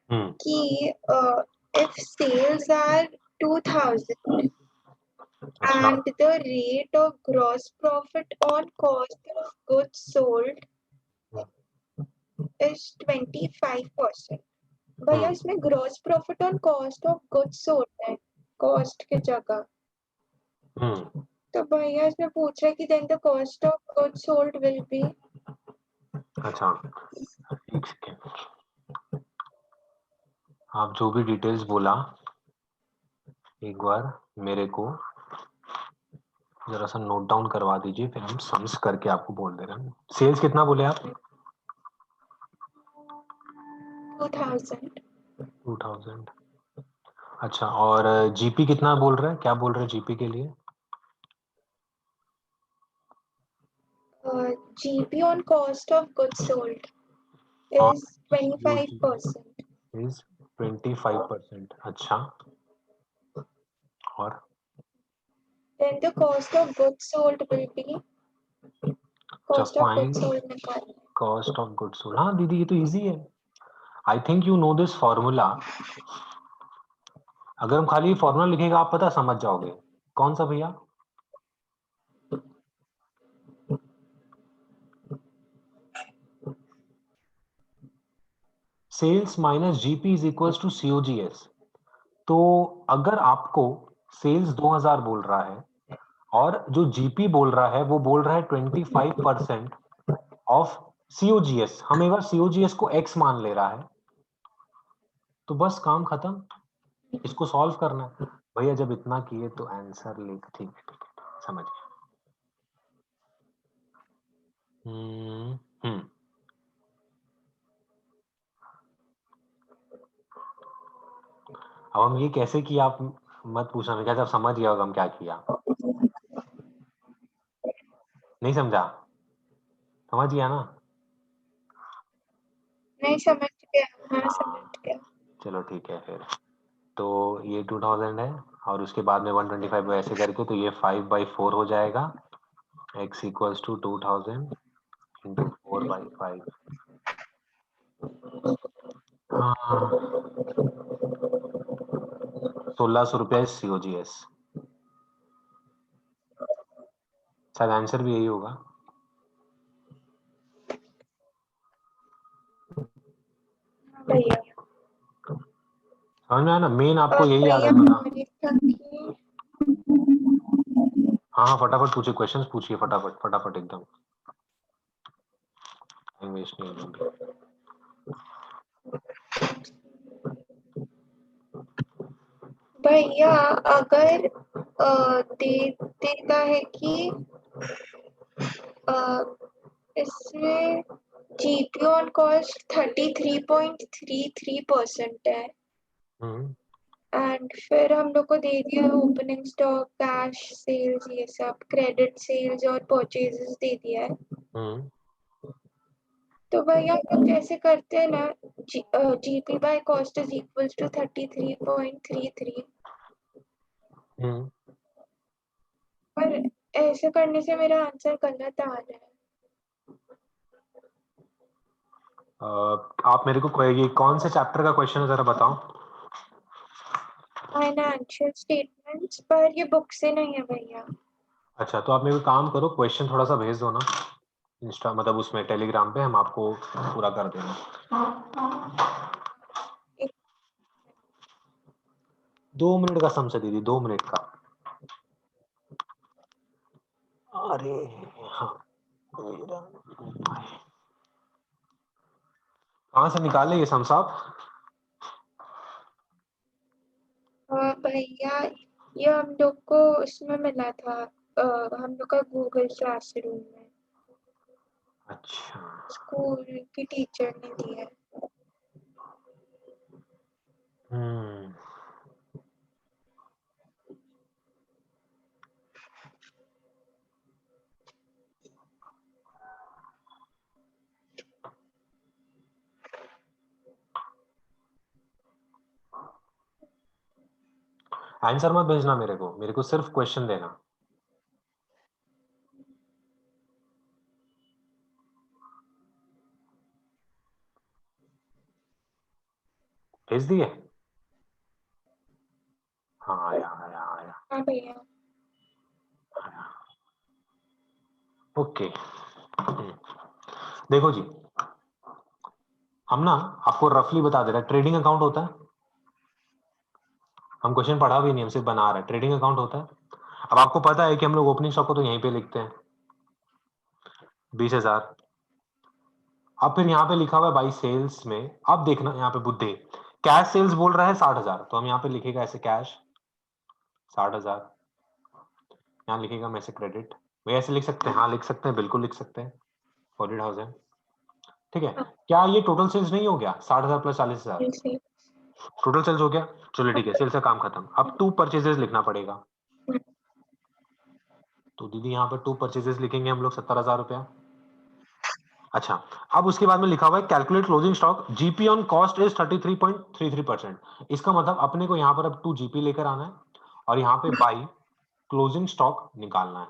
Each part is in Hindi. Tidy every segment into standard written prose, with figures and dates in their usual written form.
कि if sales are 2000 अच्छा and the rate of gross profit on cost of goods sold is 25%. भैया इसमें gross profit on cost of goods sold है cost की जगह, तो भैया इसमें पूछ रहा है कि then the cost of goods sold will be. अच्छा एक सेकेंड, आप जो भी डिटेल्स बोला एक बार मेरे को जरा सा नोट डाउन करवा दीजिए, फिर हम सम्स करके आपको बोल दे रहे हैं। सेल्स कितना बोले आप? 2000. 2000। अच्छा, और जीपी कितना बोल रहे हैं, क्या बोल रहे हैं जीपी के लिए? GP on cost of goods sold और is 25%. इज 25%। अच्छा, और Then the cost of goods sold will be. Cost of goods sold निकालना है. Cost of goods sold. हाँ दीदी ये तो इजी है, I think you know this formula. अगर हम खाली फॉर्मूला लिखेगा आप पता समझ जाओगे। कौन सा भैया? Sales minus GP is equals to COGS. तो अगर आपको सेल्स 2000 बोल रहा है और जो जीपी बोल रहा है वो बोल रहा है 25% ऑफ सीओजीएस, हम एक बार सीओजीएस को एक्स मान ले रहा है, तो बस काम खत्म, इसको सॉल्व करना है। भैया जब इतना किए तो आंसर लिख, ठीक है ठीक है समझ गया। हम्म। अब हम ये कैसे किया आप मत पूछना, मैं क्या जब समझ गया होगा हम क्या किया। नहीं समझा? समझ गया ना? नहीं समझ गया, हाँ समझ गया. चलो ठीक है फिर, तो ये 2000 है और उसके बाद में 125 ऐसे करके, तो ये 5/4 हो जाएगा। x equals to 2000 into 4/5। हाँ 1600 रुपया सीओजीएस, शायद आंसर भी यही होगा। भैया समझ में आया ना? मेन आपको यही याद भैया रखना था। हमारी कि हाँ हाँ फटाफट पूछिए, क्वेश्चंस पूछिए फटाफट फटाफट एकदम, टाइम वेस्ट नहीं होगा। भैया अगर दे देता है कि इसमें जीपी ऑन कॉस्ट 33.33% है एंड फिर हम लोग को दे दिया ओपनिंग स्टॉक, कैश सेल्स, ये सब क्रेडिट सेल्स और परचेजेस दे दिया है। तो भैया हम लोग जैसे करते हैं ना, GP by cost is equals to 33.33, पर ऐसे करने से मेरा आंसर गलत आ रहा है। आप मेरे को ये कौन से चैप्टर का क्वेश्चन है जरा बताओ। फाइनेंशियल स्टेटमेंट्स, पर ये बुक से नहीं है भैया। अच्छा तो आप मेरे को काम करो, क्वेश्चन थोड़ा सा भेज दो ना इंस्टा, मतलब उसमें टेलीग्राम पे, हम आपको पूरा कर देंगे। 2 मिनट का समझ दीदी, 2 मिनट का। अरे हाँ कहाँ से निकाले ये सम साहब? भैया ये हम लोग को उसमें मिला था, हम लोग का गूगल क्लासरूम में, अच्छा स्कूल की टीचर ने दिया है। हम्म। आंसर मत भेजना मेरे को सिर्फ क्वेश्चन देना। भेज दिए? हाँ आया आया आया हाँ भैया। आया। ओके देखो जी, हम ना आपको रफली बता दे रहे हैं, ट्रेडिंग अकाउंट होता है, हम क्वेश्चन पढ़ा भी नहीं, हम सिर्फ बना रहे हैं। ट्रेडिंग अकाउंट होता है। अब आपको पता है कि हम लोग ओपनिंग स्टॉक को तो यहीं पे लिखते हैं 20,000। अब फिर यहाँ पे लिखा हुआ है बाई सेल्स में, अब देखना यहाँ पे बुद्धि, कैश सेल्स बोल रहा है 60,000, तो हम यहाँ पे लिखेगा ऐसे कैश 60,000, यहाँ लिखेगा मैं ऐसे क्रेडिट। भैया ऐसे लिख सकते हैं? हाँ लिख सकते हैं, बिल्कुल लिख सकते हैं 40,000। ठीक है, हाँ, क्या ये टोटल सेल्स नहीं हो गया? 60,000 प्लस 40,000 जैसे टोटल सेल्स हो गया। चलो ठीक है, सेल्स का काम खत्म। अब टू परचेजेस लिखना पड़ेगा, तो दीदी यहाँ पे टू परचेजेस लिखेंगे हम लोग 70,000 रुपया। अच्छा, अब उसके बाद में लिखा हुआ है calculate closing stock GP on cost is 33.33%। इसका मतलब अपने को यहाँ पर अब 2 जीपी लेकर आना है और यहाँ पे बाई क्लोजिंग स्टॉक निकालना है।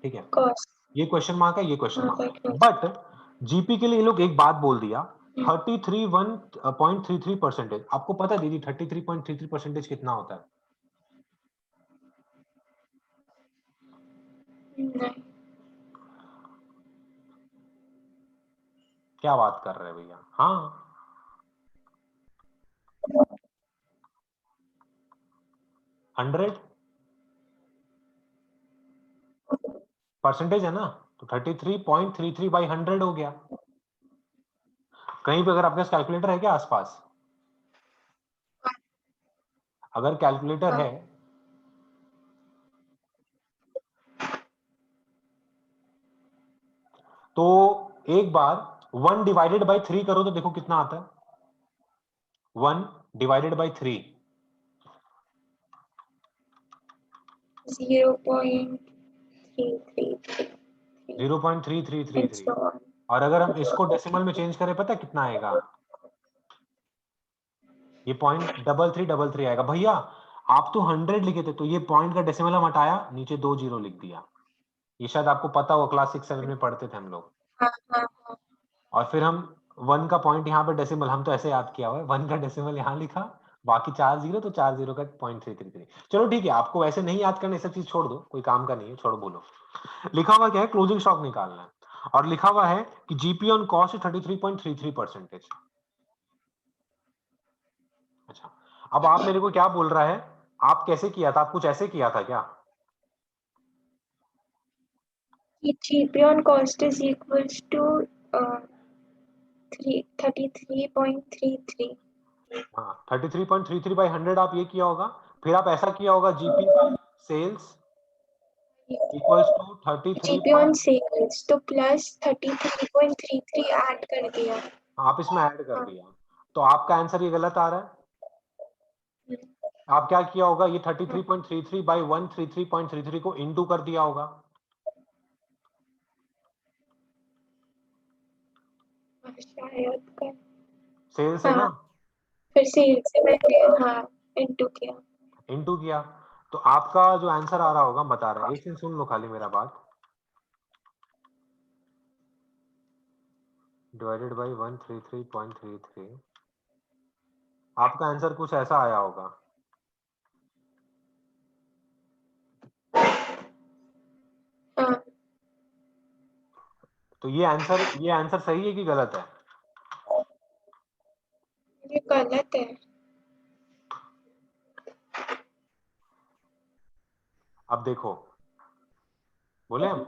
ठीक है, कॉस्ट। ये क्वेश्चन मार्क है, ये क्वेश्चन हाँ मार्क है। भाई। बट जीपी के लिए ये लोग एक बात बोल दिया, 33.33%। आपको पता है दीदी 33.33% कितना होता है? नहीं। क्या बात कर रहे हैं भैया? हाँ 100 परसेंटेज है ना, तो 33.33 बाई 100 हो गया। कहीं पे अगर आपके पास कैलकुलेटर है क्या आसपास? अगर कैलकुलेटर हाँ। है तो एक बार 1 डिवाइडेड बाई 3 करो तो देखो कितना आता है। 1 divided by 3 0.3333 and 0.3333। so on. और अगर हम इसको डेसिमल में चेंज करें पता है कितना आएगा? ये 0.3333 आएगा। भैया आप तो 100 लिखे थे, तो ये पॉइंट का डेसिमल हम हटाया, नीचे 2 जीरो लिख दिया। ये शायद आपको पता हो, क्लास 6-7 में पढ़ते थे हम लोग। हाँ हाँ हाँ। और फिर हम 1 का पॉइंट यहाँ पे डेसिमल, हम तो ऐसे याद किया हुआ है, 1 का डेसिमल यहाँ लिखा, बाकी 4 जीरो, तो 4 जीरो का 0.333। चलो ठीक है, आपको वैसे नहीं याद करना, ये सब चीज छोड़ दो, कोई काम का नहीं है, छोड़ो बोलो। लिखा हुआ क्या है? क्लोजिंग स्टॉक निकालना है, और लिखा हुआ है कि जीपी ऑन कॉस्ट 33.33%। अच्छा, अब आप मेरे को क्या बोल रहा है, आप कैसे किया था? आप कुछ ऐसे किया था क्या? GP on cost is equals to 33.33. हाँ 33.33 बाई 100 आप ये किया होगा। फिर आप ऐसा किया होगा, GP by sales equals to 33 GP on sales तो प्लस 33.33 ऐड कर दिया। आप इसमें ऐड कर हाँ। दिया, तो आपका आंसर ये गलत आ रहा है। आप क्या किया होगा, ये 33.33 बाई 133.33 को इनटू कर दिया होगा। शायद कर। सेल्स है हाँ, ना, फिर सेल्स से मैंने हाँ इनटू किया। इनटू किया, तो आपका जो आंसर आ रहा होगा हम बता रहे हैं, एक सेकंड सुन लो खाली मेरा बात। डिवाइडेड बाई 133.33, आपका आंसर कुछ ऐसा आया होगा। हाँ, तो ये आंसर सही है कि गलत है? ये गलत है। अब देखो, बोले हम,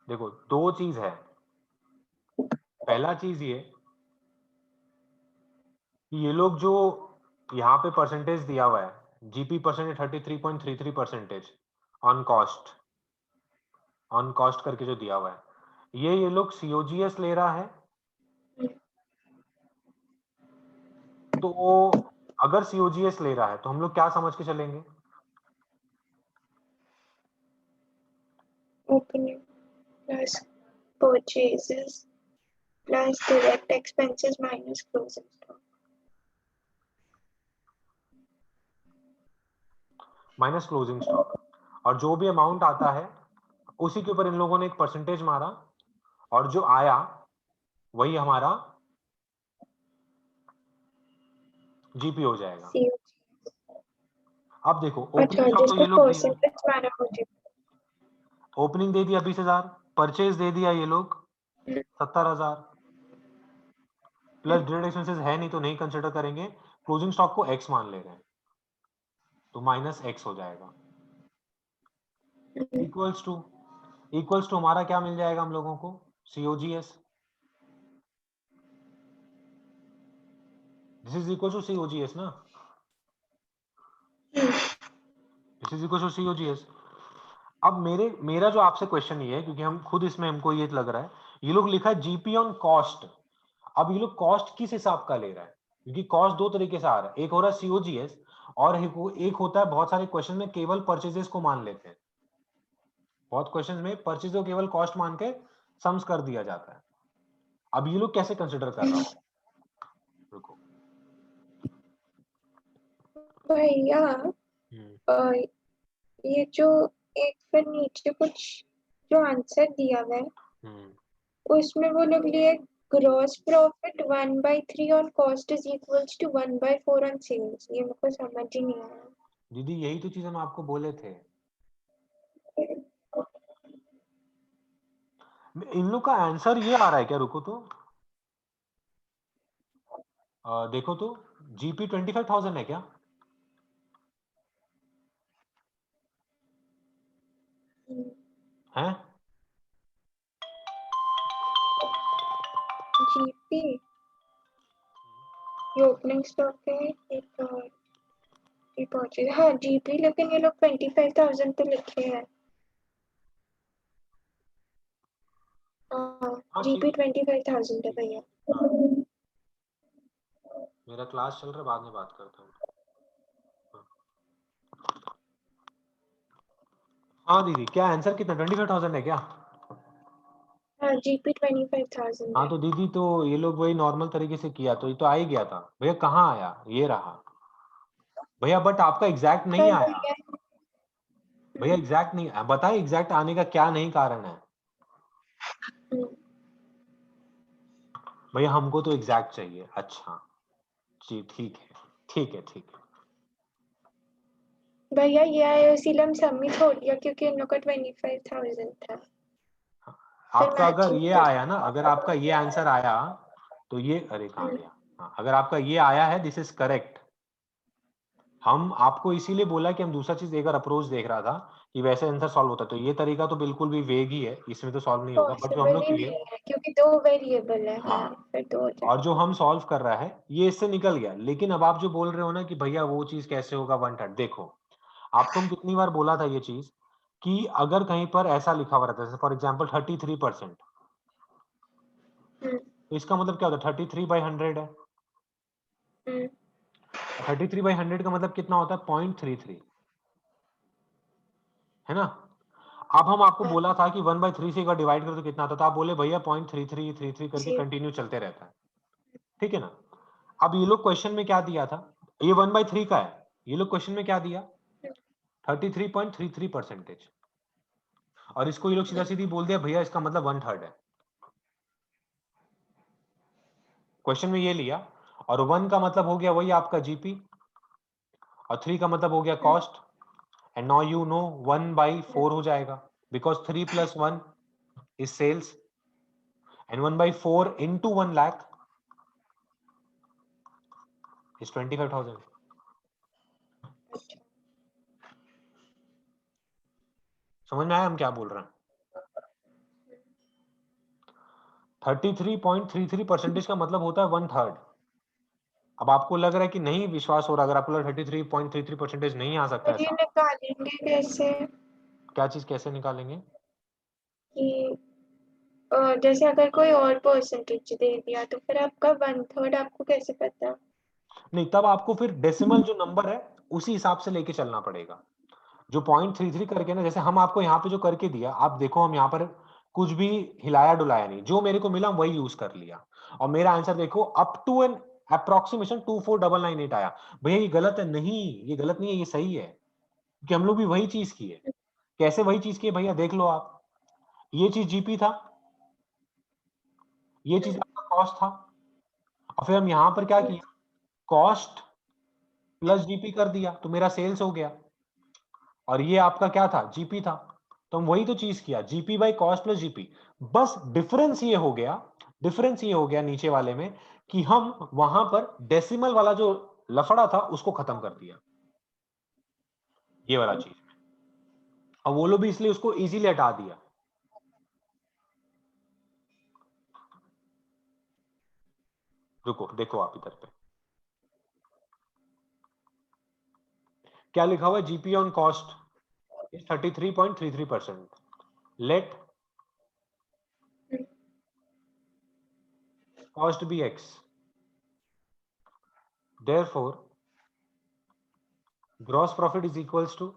देखो दो चीज है। पहला चीज ये कि ये लोग जो यहाँ पे परसेंटेज दिया हुआ है, जीपी परसेंटेज 33.33% ऑन कॉस्ट करके जो दिया हुआ है, ये लोग सीओजीएस ले रहा है। तो अगर सीओजीएस ले रहा है तो हम लोग क्या समझ के चलेंगे? Opening plus purchases plus direct expenses minus closing stock. Minus closing stock, और जो भी अमाउंट आता है उसी के ऊपर इन लोगों ने एक परसेंटेज मारा, और जो आया वही हमारा जीपी हो जाएगा। अब देखो ओपनिंग स्टॉक तो ये लोग ओपनिंग दे दिया 20,000, परचेज दे दिया ये लोग 70,000, प्लस डायरेक्ट एक्सपेंसेस है नहीं तो नहीं कंसिडर करेंगे, क्लोजिंग स्टॉक को एक्स मान ले रहे हैं तो माइनस एक्स हो जाएगा, इक्वल्स टू हमारा क्या मिल जाएगा हम लोगों को, COGS, this is equal to COGS ना, this is equal to COGS। अब मेरा जो आपसे क्वेश्चन ये है, क्योंकि हम खुद इसमें हमको ये लग रहा है, ये लोग लिखा है जीपी ऑन कॉस्ट। अब ये लोग कॉस्ट किस हिसाब का ले रहा है, क्योंकि कॉस्ट दो तरीके से आ रहा है, एक हो रहा है COGS और एक होता है, बहुत सारे क्वेश्चन में केवल परचेजेस को मान लेते हैं, बहुत क्वेश्चन में परचेज को केवल कॉस्ट मान के सम्स कर दिया जाता है। अब ये लोग कैसे कंसिडर कर रहा है, रुको भैया, ये जो एक फिर नीचे कुछ जो आंसर दिया हुआ है उसमें वो लोग लिए gross profit 1/3 on cost is equals to 1/4 on sales. ये मेरे को समझ ही नहीं आया। दीदी यही तो चीज हम आपको बोले थे, इन लोग का आंसर ये आ रहा है क्या, रुको तो देखो तो जीपी 25,000 है क्या, है जीपी ये ओपनिंग स्टॉक है, एक और पहुंचे हाँ जीपी, लेकिन ये लोग 25,000 तो लिखे हैं। जीपी 25,000 है भैया। मेरा क्लास चल रहा है, बाद में बात करता हूँ। हाँ दीदी क्या आंसर कितना 25,000 है क्या, हाँ जीपी 25,000 हाँ है। तो दीदी तो ये लोग वही नॉर्मल तरीके से किया तो ये तो आ ही गया था भैया, कहाँ आया, ये रहा भैया, बट आपका एग्जैक्ट नहीं आया भैया, एग्जैक्ट नहीं आया, बताइए एग्जैक्ट आने का क्या नहीं कारण है भैया, हमको तो एग्जैक्ट चाहिए। अच्छा जी ठीक है ठीक है ठीक है भैया ये आया इसीलिए हम सबमिट हो गया क्योंकि इन लोग का 25,000 था। आपका अगर ये आया ना, अगर आपका ये आंसर आया तो ये, अरे कहाँ गया, हाँ, अगर आपका ये आया है दिस इज करेक्ट, हम आपको इसीलिए बोला कि हम दूसरा चीज एक अप्रोच देख रहा था कि वैसे आंसर सॉल्व होता है, तो ये तरीका तो बिल्कुल भी वेग ही है, इसमें तो सॉल्व नहीं होगा, बट जो हम लोग किए क्योंकि दो वेरिएबल है। हाँ, फिर दो हो जाए। और जो हम सॉल्व कर रहा है ये इससे निकल गया, लेकिन अब आप जो बोल रहे हो ना कि भैया वो चीज कैसे होगा 1/3, देखो आपको हम कितनी बार बोला था ये चीज कि अगर कहीं पर ऐसा लिखा हुआ रहता है, फॉर एग्जाम्पल 33%, तो इसका मतलब क्या होता है, 33/100 है, 33/100 का मतलब कितना होता है, 0.33, है ना। अब हम आपको बोला था कि 1/3 से अगर डिवाइड करो तो कितना आता, तो आप बोले भैया 0.3333 करके कंटिन्यू चलते रहता है, ठीक है ना। अब ये लोग क्वेश्चन में क्या दिया था, ये 1/3 का है, ये लोग क्वेश्चन में क्या दिया 33.33%, और इसको ये लोग सीधा सीधी बोल दिया भैया इसका मतलब 1/3 है, क्वेश्चन में ये लिया, और 1 का मतलब हो गया वही आपका जीपी, और 3 का मतलब हो गया cost, and now you know 1/4 हो जाएगा, because 3 + 1 is sales, and 1/4 into 1 lakh is 25,000. समझ में आया हम क्या बोल रहे हैं, 33.33% का मतलब होता है 1/3। अब आपको लग रहा है कि नहीं विश्वास हो रहा, अगर आपको लग 33.33% नहीं आ सकता ऐसा, निकालेंगे कैसे क्या चीज कैसे निकालेंगे, कि जैसे अगर कोई और परसेंटेज दे दिया तो फिर आपका 1/3 आपको कैसे पता। नहीं तब आपको फिर डेसिमल जो नंबर है उसी हिसाब से लेके चलना पड़ेगा, जो 0.33 करके ना, जैसे हम आपको यहाँ पे जो करके दिया, आप देखो हम यहाँ पर कुछ भी हिलाया डुलाया नहीं, जो मेरे को मिला वही यूज कर लिया, और मेरा आंसर देखो अप टू एन अप्रोक्सीमेशन 24,998 आया। भैया ये गलत है, नहीं ये गलत नहीं है, ये सही है, क्योंकि हम लोग भी वही चीज की है। कैसे वही चीज की है भैया, देख लो आप, ये चीज जीपी था, ये चीज आपका कॉस्ट था, और फिर हम यहाँ पर क्या किया, कॉस्ट प्लस जीपी कर दिया, तो मेरा सेल्स हो गया, और ये आपका क्या था, जीपी था। तो हम वही तो चीज किया, GP by cost plus GP. बस डिफरेंस ये हो गया, डिफरेंस ये हो गया नीचे वाले में कि हम वहां पर डेसिमल वाला जो लफड़ा था उसको खत्म कर दिया, ये वाला चीज। अब वो लोग भी इसलिए उसको इजीली हटा दिया। रुको देखो आप इधर पे क्या लिखा हुआ है, GP on cost is 33.33%। Let cost be X, therefore gross profit is equals to,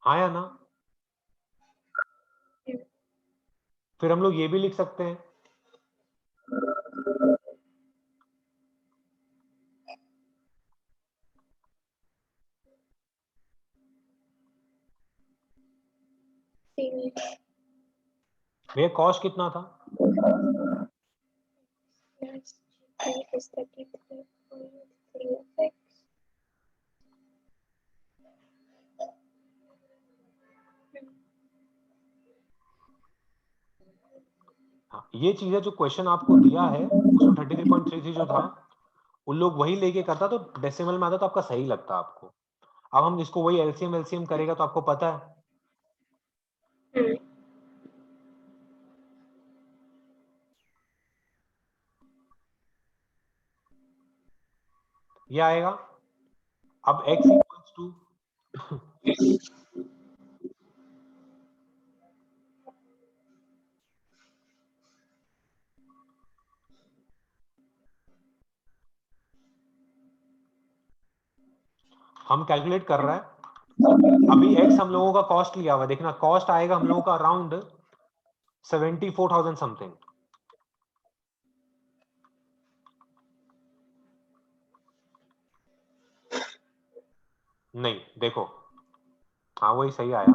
हाँ या ना? फिर हम लोग ये भी लिख सकते हैं, भैया कॉस्ट कितना था, हाँ ये चीज है जो क्वेश्चन आपको दिया है उसमें 33.33 जो था, उन लोग वही लेके करता तो डेसिमल में आता तो आपका सही लगता आपको। अब हम इसको वही एलसीएम एलसीएम करेगा तो आपको पता है ये आएगा। अब x इक्वल्स टू, हम कैलकुलेट कर रहा है, अभी x हम लोगों का कॉस्ट लिया हुआ, देखना कॉस्ट आएगा हम लोगों का अराउंड 74,000 समथिंग। नहीं देखो, हाँ वही सही आया,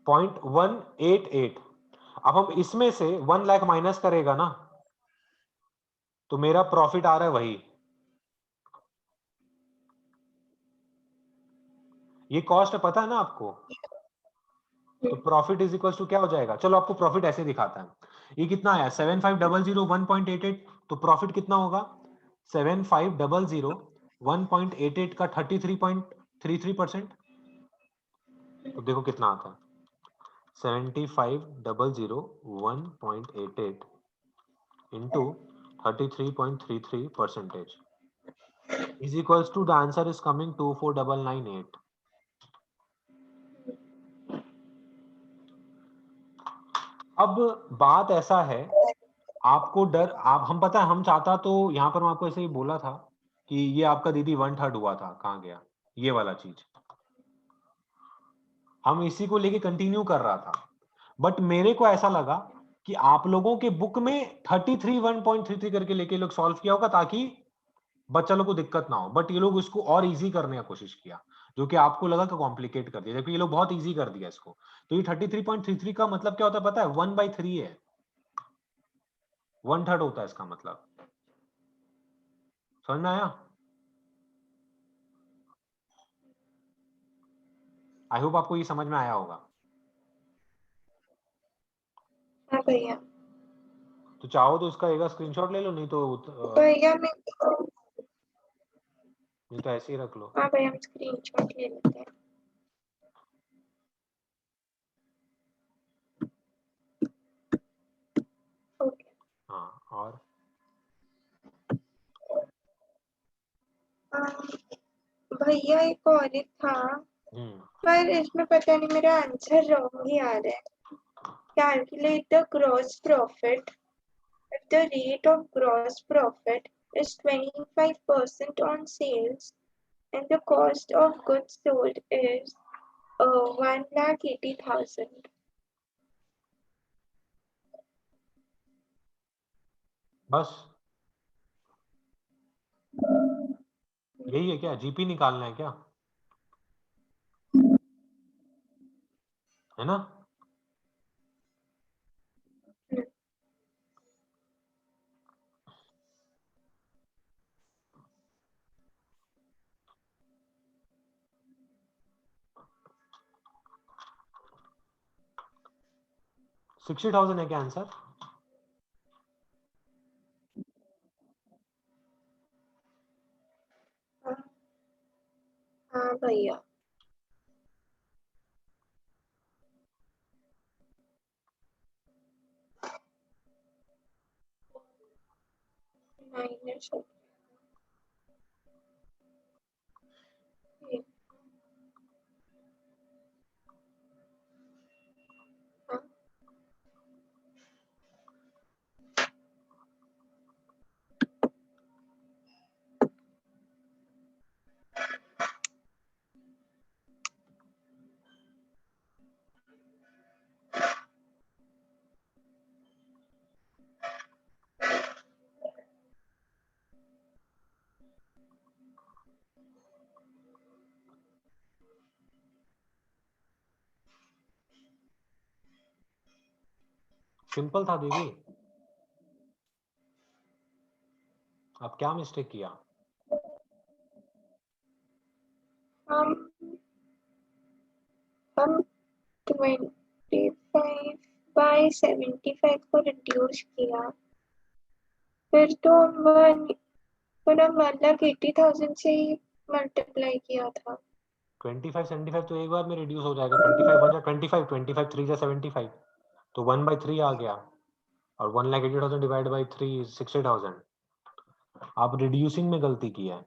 0.188। अब हम इसमें से 1 लाख माइनस करेगा ना तो मेरा प्रॉफिट आ रहा है वही, ये कॉस्ट पता है ना आपको, तो प्रॉफिट इज इक्वल टू क्या हो जाएगा, चलो आपको प्रॉफिट ऐसे दिखाता है, ये कितना आया 7500 1.88, तो प्रॉफिट कितना होगा 7500 1.88 का 33.33%, तो देखो कितना आता है 7500 1.88 into 33.33% is equals to, the answer is coming 24998। अब बात ऐसा है, आपको डर, आप हम पता है हम चाहता तो यहाँ पर मैं आपको ऐसे ही बोला था कि ये आपका दीदी 1/3 हुआ था, कहाँ गया ये वाला चीज, हम इसी को लेके कंटिन्यू कर रहा था, बट मेरे को ऐसा लगा कि आप लोगों के बुक में 33 1.33 करके लेके लोग सॉल्व किया होगा ताकि बच्चा लोग को दिक्कत ना हो, बट ये लोग इसको और इजी करने का कोशिश किया, जो कि आपको लगा कि कॉम्प्लिकेट कर दिया, जबकि ये लोग बहुत इजी कर दिया इसको। तो ये 33.33 का मतलब क्या होता है पता है, 1/3 है, 1/3 होता है इसका मतलब, समझ में आया? आई होप आपको ये समझ में आया होगा। हाँ भैया, तो चाहो तो उसका एक स्क्रीनशॉट ले लो, नहीं तो भैया मैं नहीं तो ऐसे ही रख लो। हाँ भैया हम स्क्रीनशॉट ले लेते हैं। ओके हाँ और भैया एक और एक था, पर इसमें पता नहीं मेरा आंसर रॉन्ग ही आ रहा है। Calculate the gross profit if the rate of gross profit is 25% on sales and the cost of goods sold is 1,80,000. बस यही है क्या? जीपी निकालना है क्या? है ना? $60,000 है क्या आंसर? हाँ भैया। माइनस सिंपल था दीदी। अब क्या मिस्टेक किया? हम 25/75 को रिड्यूस किया, फिर तो फिर हम 1,80,000 से ही मल्टीप्लाई किया था। 25/75 तो एक बार में रिड्यूस हो जाएगा। 25 1 जा 25, 25 3 जा 75, तो 1/3 आ गया। और 1,80,000 डिवाइड बाई 3 60,000। आप रिड्यूसिंग में गलती की है।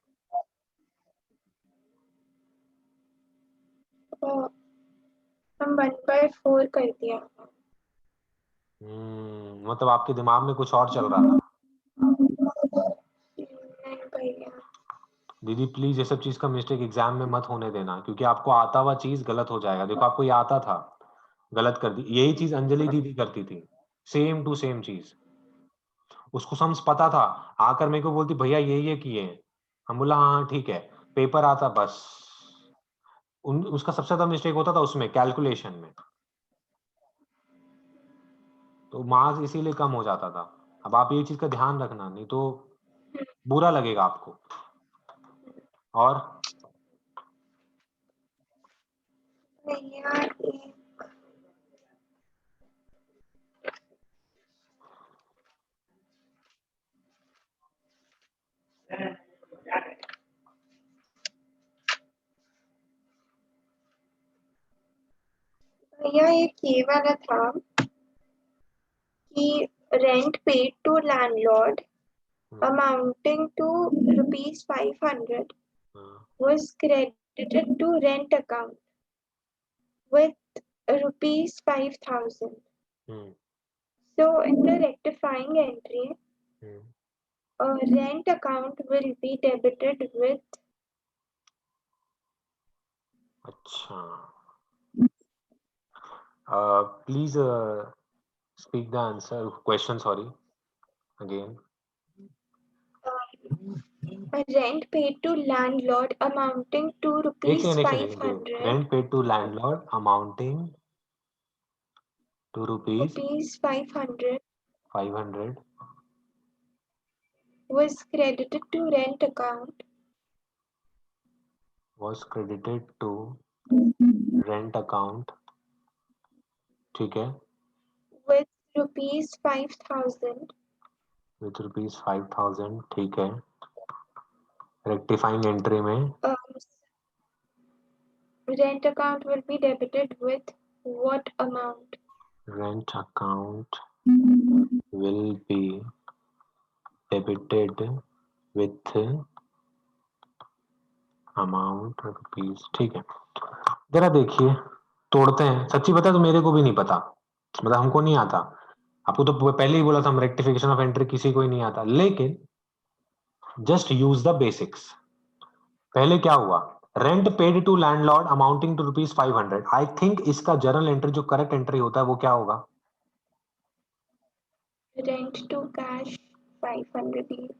तो हम 1/4 कर दिया। मतलब आपके दिमाग में कुछ और चल रहा था। नहीं भैया। दीदी प्लीज ये सब चीज का मिस्टेक एग्जाम में मत होने देना, क्योंकि आपको आता हुआ चीज गलत हो जाएगा। देखो आपको ये आता था, गलत कर दी। यही चीज अंजलि दीदी करती थी, सेम टू सेम चीज। उसको सम्स पता था, आकर मेरे को बोलती भैया ये किए हैं। हम बोला हाँ हाँ ठीक है। पेपर आता बस। उसका सबसे ज्यादा मिस्टेक होता था उसमें, कैलकुलेशन में। तो मार्क्स इसीलिए कम हो जाता था। अब आप ये चीज का ध्यान रखना, नहीं तो बुरा लगेगा आपको। और भैया ये वाला था कि rent paid to landlord amounting to rupees 500 was credited to rent account with rupees 5,000. So in the rectifying entry, rent account will be debited with. अच्छा, please speak the answer question, sorry again. A rent paid to landlord amounting to एक rupees सेकंड एक second, 500. Rent paid to landlord amounting to rupees Rupees 500 500 was credited to rent account was credited to rent account, ठीक है, with rupees 5,000. विथ रुपीज 5,000, ठीक है। रेक्टिफाइंग एंट्री में Rent account will be debited with what amount? rent account will be debited with amount rupees, ठीक है। जरा देखिए, तोड़ते हैं। सच्ची बता तो मेरे को भी नहीं पता, मतलब हमको नहीं आता। आपको तो पहले ही बोला था, हम रेक्टिफिकेशन ऑफ एंट्री किसी को ही नहीं आता। लेकिन जस्ट यूज द बेसिक्स। पहले क्या हुआ, rent paid to landlord amounting to rupees 500। I think इसका जर्नल एंट्री जो करेक्ट एंट्री होता है वो क्या होगा? Rent to cash 500 each.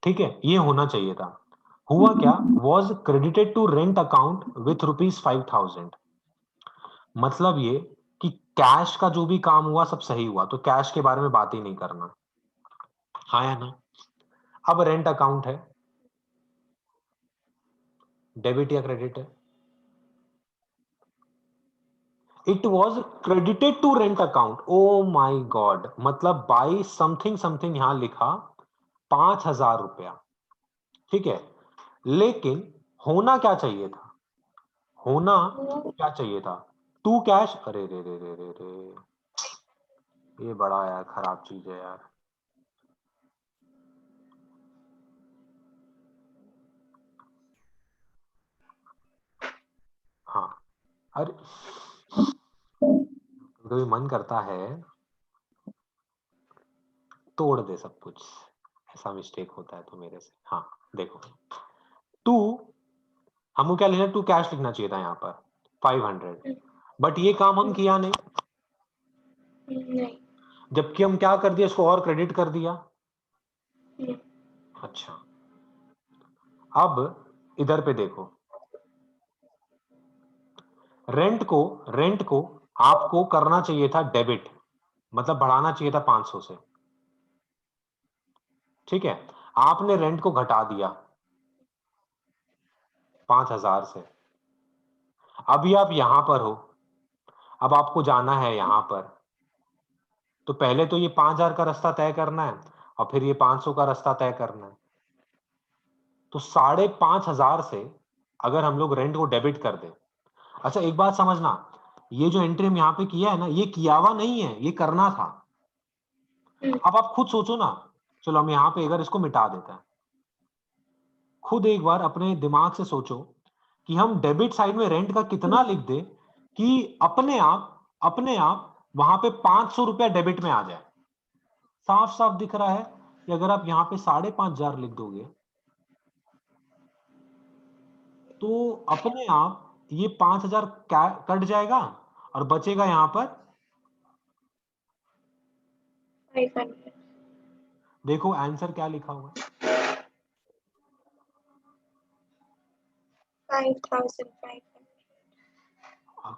ठीक है, ये होना चाहिए था। हुआ क्या, was credited to rent account with ₹5,000। मतलब ये कि कैश का जो भी काम हुआ सब सही हुआ, तो कैश के बारे में बात ही नहीं करना, हाँ या ना। अब रेंट अकाउंट है, डेबिट या क्रेडिट है? It was credited to rent account. Oh my god, मतलब बाई समथिंग समथिंग यहां लिखा 5,000 रुपया, ठीक है। लेकिन होना क्या चाहिए था, होना क्या चाहिए था, टू कैश। अरे रे रे रे रे रे, ये बड़ा यार खराब चीज है यार। हाँ, अरे कभी मन करता है तोड़ दे सब कुछ, ऐसा मिस्टेक होता है तो मेरे से। हाँ देखो, टू, हमको क्या लिखना, टू कैश लिखना चाहिए था यहाँ पर 500, बट ये काम हम किया नहीं, नहीं। जबकि हम क्या कर दिया, इसको और क्रेडिट कर दिया। अच्छा, अब इधर पे देखो, रेंट को आपको करना चाहिए था डेबिट, मतलब बढ़ाना चाहिए था 500 से, ठीक है। आपने रेंट को घटा दिया 5,000 से। अभी आप यहां पर हो, अब आपको जाना है यहां पर, तो पहले तो ये 5,000 का रास्ता तय करना है, और फिर ये 500 का रास्ता तय करना है। तो 5,500 से अगर हम लोग रेंट को डेबिट कर दें। अच्छा एक बात समझना, ये जो एंट्री हम यहाँ पे किया है ना, ये किया हुआ नहीं है, ये करना था। अब आप खुद सोचो ना, चलो हम यहाँ पे अगर इसको मिटा देते हैं, खुद एक बार अपने दिमाग से सोचो कि हम डेबिट साइड में रेंट का कितना लिख दे कि अपने आप वहां पे 500 रुपया डेबिट में आ जाए। साफ साफ दिख रहा है कि अगर आप यहाँ पे 5,500 लिख दोगे, तो अपने आप ये 5,000 कट जाएगा, और बचेगा यहाँ पर, 500। देखो आंसर क्या लिखा हुआ है, 5,500।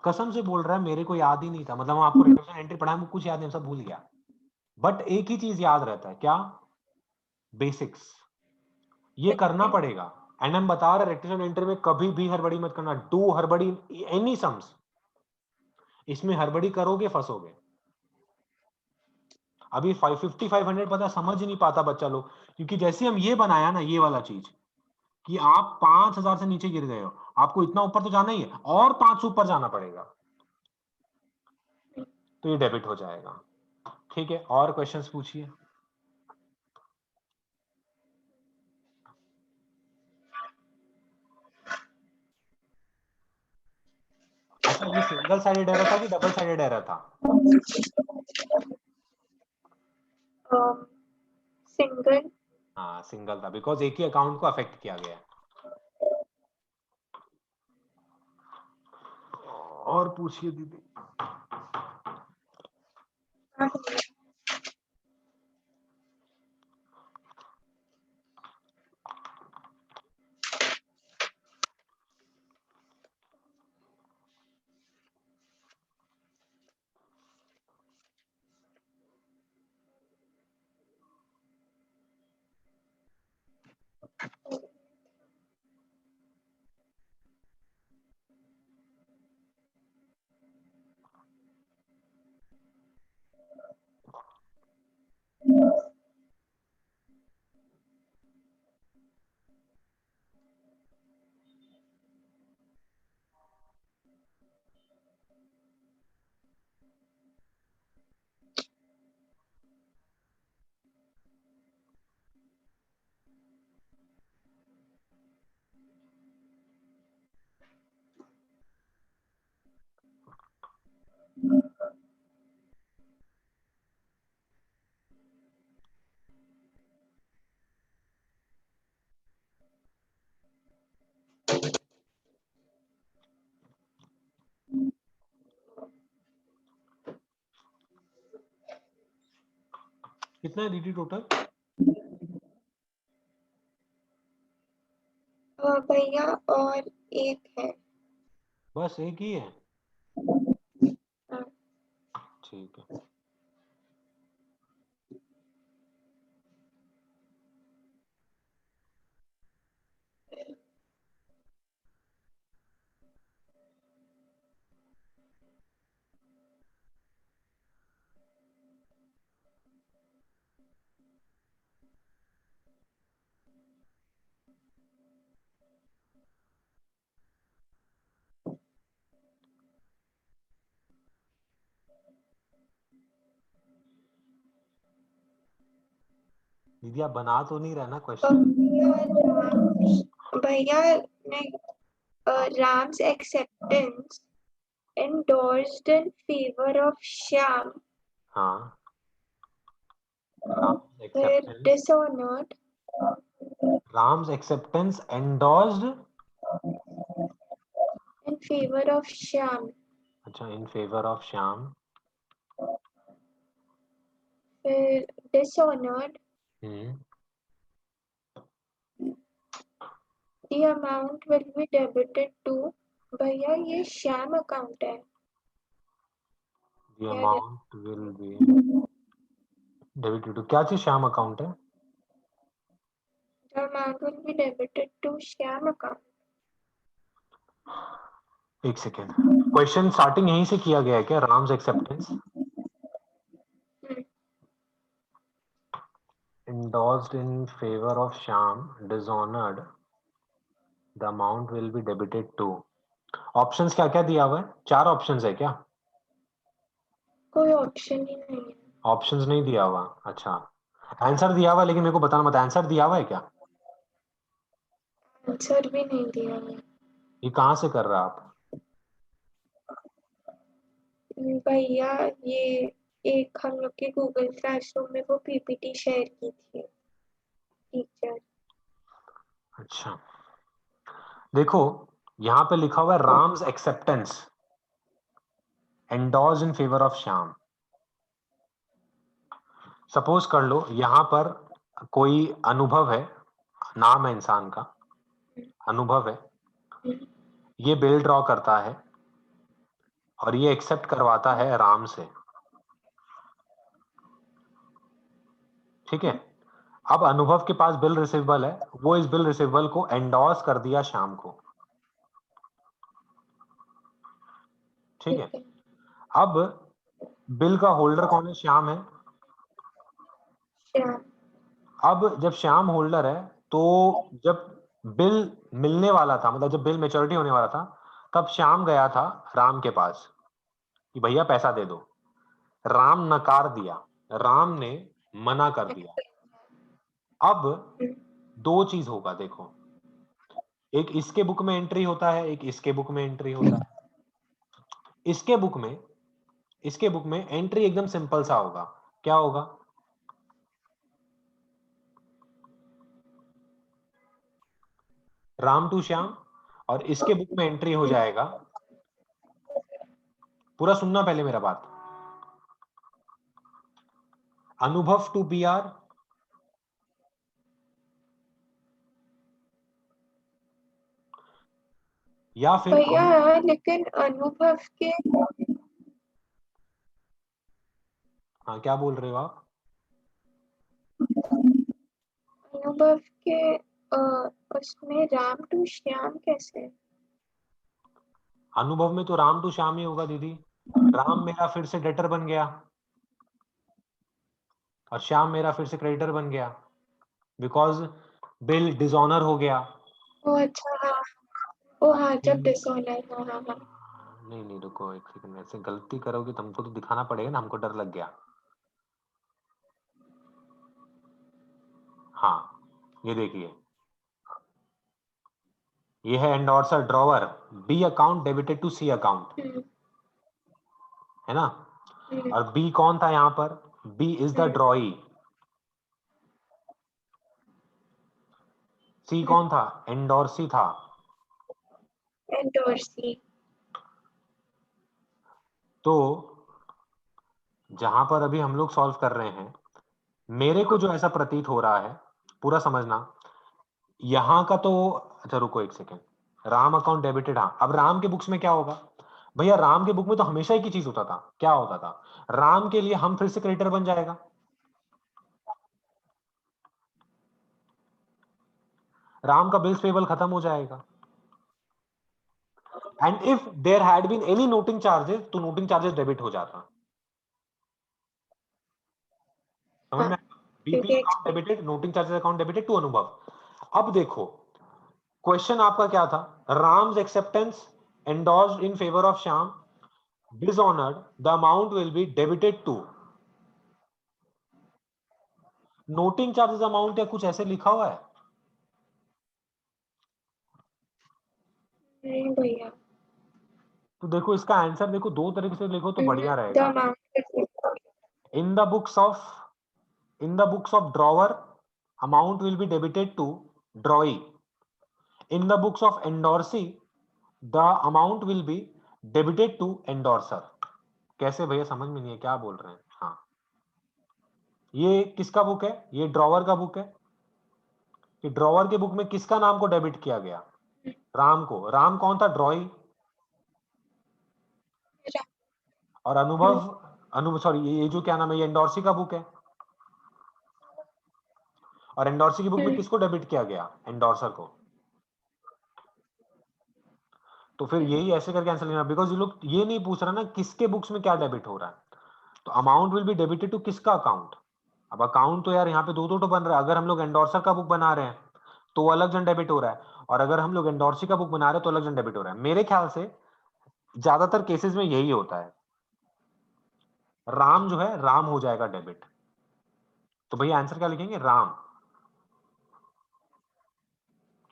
कसम से बोल रहा है, मेरे को याद ही नहीं था, मतलब हम आपको रिक्वेशन एंट्री पढ़ाया, मुझे कुछ याद नहीं, सब भूल गया। बट एक ही चीज याद रहता है, क्या, बेसिक्स, ये करना पड़ेगा। एंड हम बता रहे रिक्वेशन एंट्री में कभी भी हड़बड़ी मत करना, डू हड़बड़ी एनी सम्स, इसमें हड़बड़ी करोगे फंसोगे। अभी 550 500 पता समझ ही नहीं पाता बच्चा लोग, क्योंकि जैसे हम ये बनाया ना, ये वाला चीज कि आप 5,000 से नीचे गिर गए हो, आपको इतना ऊपर तो जाना ही है, और 500 ऊपर जाना पड़ेगा, तो ये डेबिट हो जाएगा। ठीक है, और क्वेश्चंस पूछिए। अच्छा, ये सिंगल साइडेड एरर था कि डबल साइडेड एरर था? सिंगल। हाँ सिंगल था, बिकॉज एक ही अकाउंट को अफेक्ट किया गया है। और पूछिए दीदी। कितना है दीदी टोटल? भैया और एक है। बस एक ही है? हाँ। ठीक है। दीदी आप बना तो नहीं रहे ना क्वेश्चन? भैया ने Ram's acceptance endorsed in favor of Shyam, हाँ, राम्स फिर acceptance, dishonored Ram's acceptance endorsed in favor of Shyam, अच्छा इन फेवर ऑफ श्याम, फिर dishonored hmm, the amount will be debited to। भैया ये श्याम अकाउंट है द या amount will be debited to, क्या चीज श्याम अकाउंट है? the amount will be debited to Shyam account. एक सेकेंड, क्वेश्चन स्टार्टिंग यहीं से किया गया है क्या? Ram's acceptance endorsed in favor of Shyam, dishonored, the amount will be debited to। Options क्या क्या दिया हुआ है? 4 ऑप्शंस है क्या? कोई ऑप्शन ही नहीं है। ऑप्शंस नहीं दिया हुआ? अच्छा, आंसर दिया हुआ है, लेकिन मेरे को बताना मत आंसर दिया हुआ है क्या? आंसर भी नहीं दिया है। ये कहाँ से कर रहा आप? भैया ये एक हम लोग के गूगल क्लासरूम में वो पीपीटी शेयर की थी टीचर। अच्छा, देखो यहाँ पे लिखा हुआ है Ram's acceptance endorse in favour of Shyam. Suppose कर लो यहाँ पर कोई अनुभव है, नाम है इंसान का, अनुभव है, ये बिल ड्रॉ करता है और ये एक्सेप्ट करवाता है राम से, ठीक है? अब अनुभव के पास बिल रिसीवेबल है, वो इस बिल रिसीवेबल को एंडोर्स कर दिया श्याम को, ठीक है? ठीक है। अब बिल का होल्डर कौन है? श्याम है। श्याम। अब जब श्याम होल्डर है तो जब बिल मिलने वाला था, मतलब जब बिल मेच्योरिटी होने वाला था, तब श्याम गया था राम के पास कि भैया पैसा दे दो। राम नकार दिया, राम ने मना कर दिया। अब दो चीज होगा, देखो, एक इसके बुक में एंट्री होता है, एक इसके बुक में एंट्री होता है। इसके बुक में एंट्री एकदम सिंपल सा होगा। क्या होगा? राम टू श्याम, और इसके बुक में एंट्री हो जाएगा, पूरा सुनना पहले मेरा बात, अनुभव टू बी आर, या फिर भैया लेकिन अनुभव के हाँ क्या बोल रहे हो आप? अनुभव के उसमें राम टू श्याम कैसे? अनुभव में तो राम टू श्याम ही होगा दीदी। राम मेरा फिर से डेटर बन गया और श्याम मेरा फिर से क्रेडिटर बन गया, बिकॉज बिल डिसऑनर हो गया। ओ अच्छा हाँ। ओ हाँ जब डिसऑनर, हाँ हाँ हाँ। नहीं नहीं, रुको एक सेकंड, ऐसे गलती करोगे तो हमको तो दिखाना पड़ेगा ना, हमको डर लग गया। हाँ, ये देखिए, ये है endorser drawer, B account debited to C account, है ना? और बी कौन था यहाँ पर? B is the drawee. C कौन था? एंडोर्सी था। एंडोर्सी। तो जहां पर अभी हम लोग सॉल्व कर रहे हैं, मेरे को जो ऐसा प्रतीत हो रहा है, पूरा समझना, यहाँ का तो अच्छा रुको एक सेकेंड, राम अकाउंट डेबिटेड, हाँ अब राम के बुक्स में क्या होगा भैया, राम के बुक में तो हमेशा एक ही चीज होता था, क्या होता था, राम के लिए हम फिर से क्रेडिटर बन जाएगा, राम का बिल्स पेबल खत्म हो जाएगा, and if there had been any noting charges तो नोटिंग चार्जेस डेबिट हो जाता, समझ में, बीपी क्योंकि account debited, noting charges account debited to Anubhav. अब देखो क्वेश्चन आपका क्या था, Ram's acceptance endorsed in favour of Shyam, dishonored, the amount will be debited to noting charges amount या कुछ ऐसे लिखा हुआ है, नहीं भैया, तो देखो इसका आंसर देखो दो तरीके से लिखो तो बढ़िया द रहेगा। Amount in the books of drawer amount will be debited to drawee, in the books of endorsee the amount will be debited to endorser. कैसे भैया, समझ में नहीं है क्या बोल रहे हैं। हाँ ये किसका बुक है, ये ड्रॉवर का बुक है, कि ड्रॉवर के बुक में किसका नाम को डेबिट किया गया, राम को, राम कौन था, ड्रॉई, और अनुभव सॉरी ये जो क्या नाम है, ये एंडोर्सी का बुक है, और एंडोर्सी की बुक में किसको डेबिट किया गया, एंडोर्सर को, तो फिर यही ऐसे करके आंसर लेना, बिकॉज ये लोग ये नहीं पूछ रहा ना किसके बुक्स में क्या डेबिट हो रहा है, तो amount will be debited to किसका अकाउंट, अब अकाउंट तो यार यहाँ पे दो दो तो बन रहा है, अगर हम लोग एंडोर्सर का बुक बना रहे हैं तो वो अलग जन डेबिट हो रहा है, और अगर हम लोग एंडोर्सी का बुक बना रहे हैं तो अलग जन डेबिट हो रहा है, मेरे ख्याल से ज्यादातर केसेस में यही होता है, राम जो है राम हो जाएगा डेबिट, तो भैया आंसर क्या लिखेंगे, राम,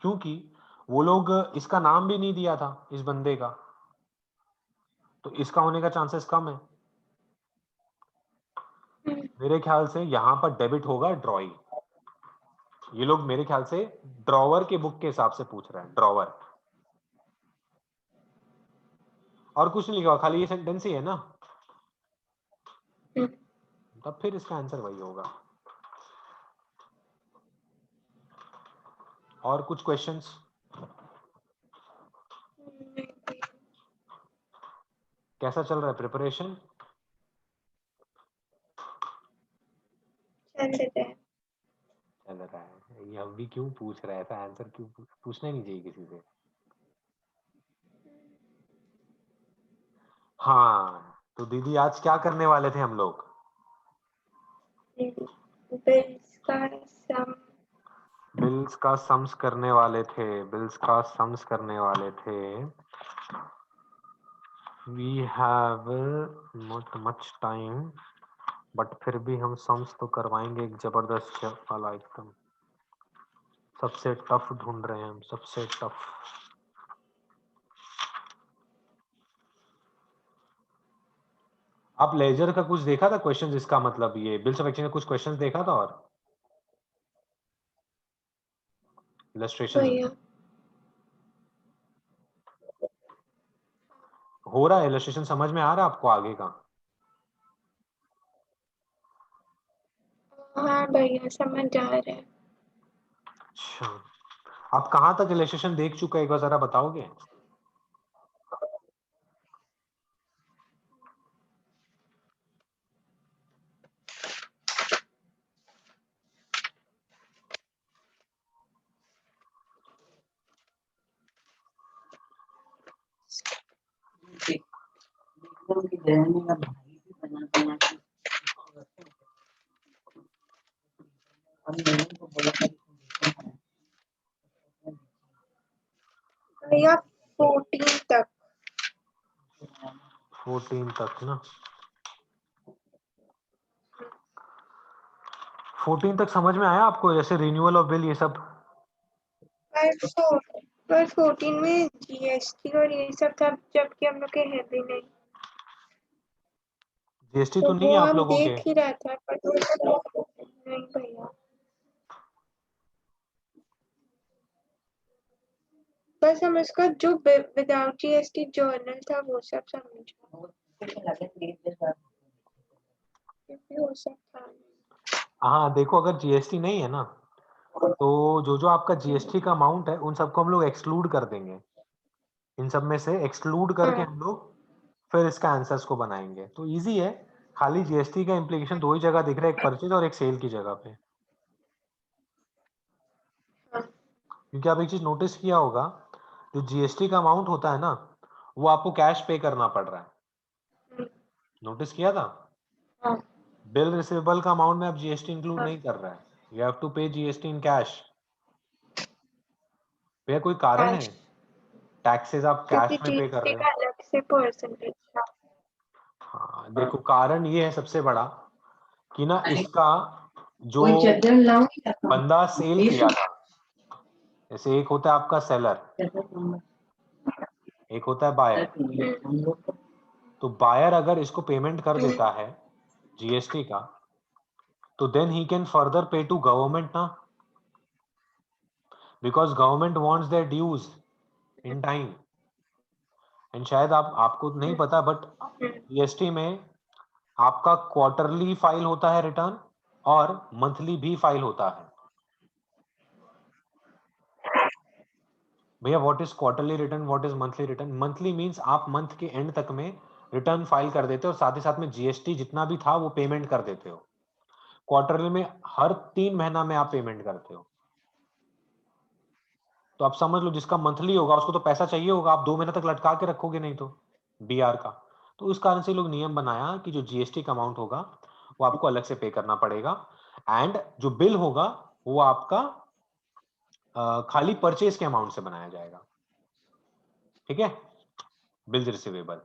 क्योंकि वो लोग इसका नाम भी नहीं दिया था इस बंदे का, तो इसका होने का चांसेस कम है, मेरे ख्याल से यहां पर डेबिट होगा ड्रॉई, ये लोग मेरे ख्याल से ड्रॉवर के बुक के हिसाब से पूछ रहे हैं, ड्रॉवर, और कुछ नहीं लिखा, खाली ये सेंटेंस ही है ना, तब फिर इसका आंसर वही होगा। और कुछ क्वेश्चंस, कैसा चल रहा है प्रिपरेशन, चल रहा है, ये अभी क्यों पूछ रहा है ऐसा, आंसर क्यों पूछना ही नहीं चाहिए किसी से। हाँ तो दीदी आज क्या करने वाले थे हम लोग, बिल्स का सम, बिल्स का सम्स करने वाले थे, बिल्स का सम्स करने वाले थे, we have not much time, but फिर भी हम सम्स तो करवाएंगे, एक जबरदस्त वाला एकदम, सबसे टफ ढूंढ रहे हैं हम, सबसे टफ। आप लेजर का कुछ देखा था क्वेश्चन, इसका मतलब ये बिल्स ऑफ एक्सचेंज का कुछ क्वेश्चन देखा था, और इलस्ट्रेशन भैया हो रहा है, इलस्ट्रेशन समझ में आ रहा है आपको आगे का, हाँ भैया समझ आ रहा है। अच्छा आप कहाँ तक इलस्ट्रेशन देख चुके हैं, एक बार जरा बताओगे। भैया 14 तक, 14 तक ना, 14 तक समझ में आया आपको, जैसे रिन्यूअल ऑफ बिल ये सब, पर 14 में जीएसटी और ये सब था, जबकि हम लोग के है भी नहीं, जीएसटी तो तो नहीं वो है आप हम लोगों के, देख ही रहा था, पर नहीं भैया, बस हम इसका जो विदाउट जीएसटी जर्नल था वो सब समझा, क्योंकि वो सब था। हाँ देखो अगर जीएसटी नहीं है ना, तो जो जो आपका जीएसटी का अमाउंट है उन सबको हम लोग एक्सक्लूड कर देंगे, इन सब में से एक्सक्लूड करके हम लोग फिर इसका आंसर्स को बनाएंगे। तो इजी है, खाली जीएसटी का इम्प्लीकेशन दो ही जगह दिख रहा है, एक परचेज और एक सेल की जगह पे। क्योंकि आप एक चीज नोटिस किया होगा, जो जीएसटी का अमाउंट होता है ना, वो आपको कैश पे करना पड़ रहा है, नोटिस किया था? बिल रिसीवेबल का अमाउंट में आप जीएसटी इंक्लूड नहीं कर रहा है, यू हैव टू पे जीएसटी इन कैश। भैया कोई कारण है? टैक्सेस आप कैश में पे कर रहे हो। अलग से परसेंटेज। हाँ देखो, कारण ये है सबसे बड़ा कि ना इसका जो बंदा सेल किया था, जैसे एक होता है आपका सेलर, एक होता है बायर। तो बायर अगर इसको पेमेंट कर देता है जीएसटी का, तो then he can further pay to government ना, because government wants their dues in time. And शायद आपको नहीं पता, बट जीएसटी में आपका क्वार्टरली फाइल होता है रिटर्न और मंथली भी फाइल होता है। भैया what is quarterly return, what is monthly return? Monthly means आप मंथ के एंड तक में रिटर्न फाइल कर देते हो, साथ ही साथ में जीएसटी जितना भी था वो पेमेंट कर देते हो। क्वार्टरली में हर 3 महीना में आप पेमेंट करते हो। तो आप समझ लो, जिसका मंथली होगा उसको तो पैसा चाहिए होगा, आप 2 महीने तक लटका के रखोगे नहीं तो बीआर का। तो उस कारण से लोग नियम बनाया कि जो जीएसटी का अमाउंट होगा वो आपको अलग से पे करना पड़ेगा, एंड जो बिल होगा वो आपका खाली परचेज के अमाउंट से बनाया जाएगा। ठीक है, बिल्स रिसीवेबल।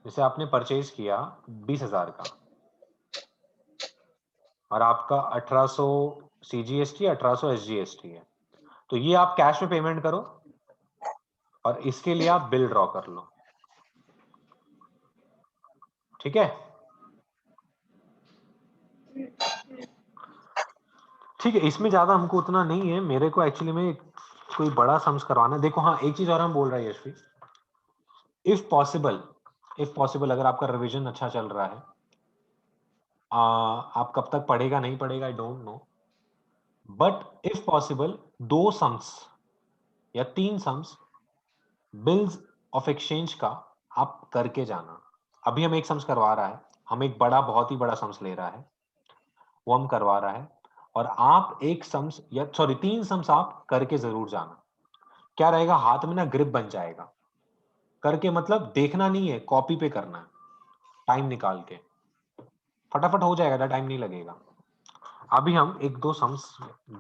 जैसे आपने परचेज किया 20,000 का और आपका 1800 सीजीएसटी 1800 एसजीएसटी है, तो ये आप कैश में पेमेंट करो और इसके लिए आप बिल ड्रॉ कर लो। ठीक है, ठीक है, इसमें ज्यादा हमको उतना नहीं है, मेरे को एक्चुअली में कोई बड़ा सम्स करवाना है। देखो हाँ, एक चीज और हम बोल रहे हैं यशवी, इफ पॉसिबल अगर आपका रिवीजन अच्छा चल रहा है, आप कब तक पढ़ेगा नहीं पढ़ेगा I don't know, but if possible 2 sums या 3 सम्स बिल्स ऑफ एक्सचेंज का आप करके जाना। अभी हम एक सम्स करवा रहा है, हम एक बड़ा बहुत ही बड़ा सम्स ले रहा है, वो हम करवा रहा है, और आप एक सम्स या सॉरी 3 सम्स आप करके जरूर जाना। क्या रहेगा, हाथ में ना ग्रिप बन जाएगा। करके मतलब देखना नहीं है, कॉपी पे करना है, टाइम निकाल के, फटाफट हो जाएगा, टाइम नहीं लगेगा। अभी हम एक दो सम्स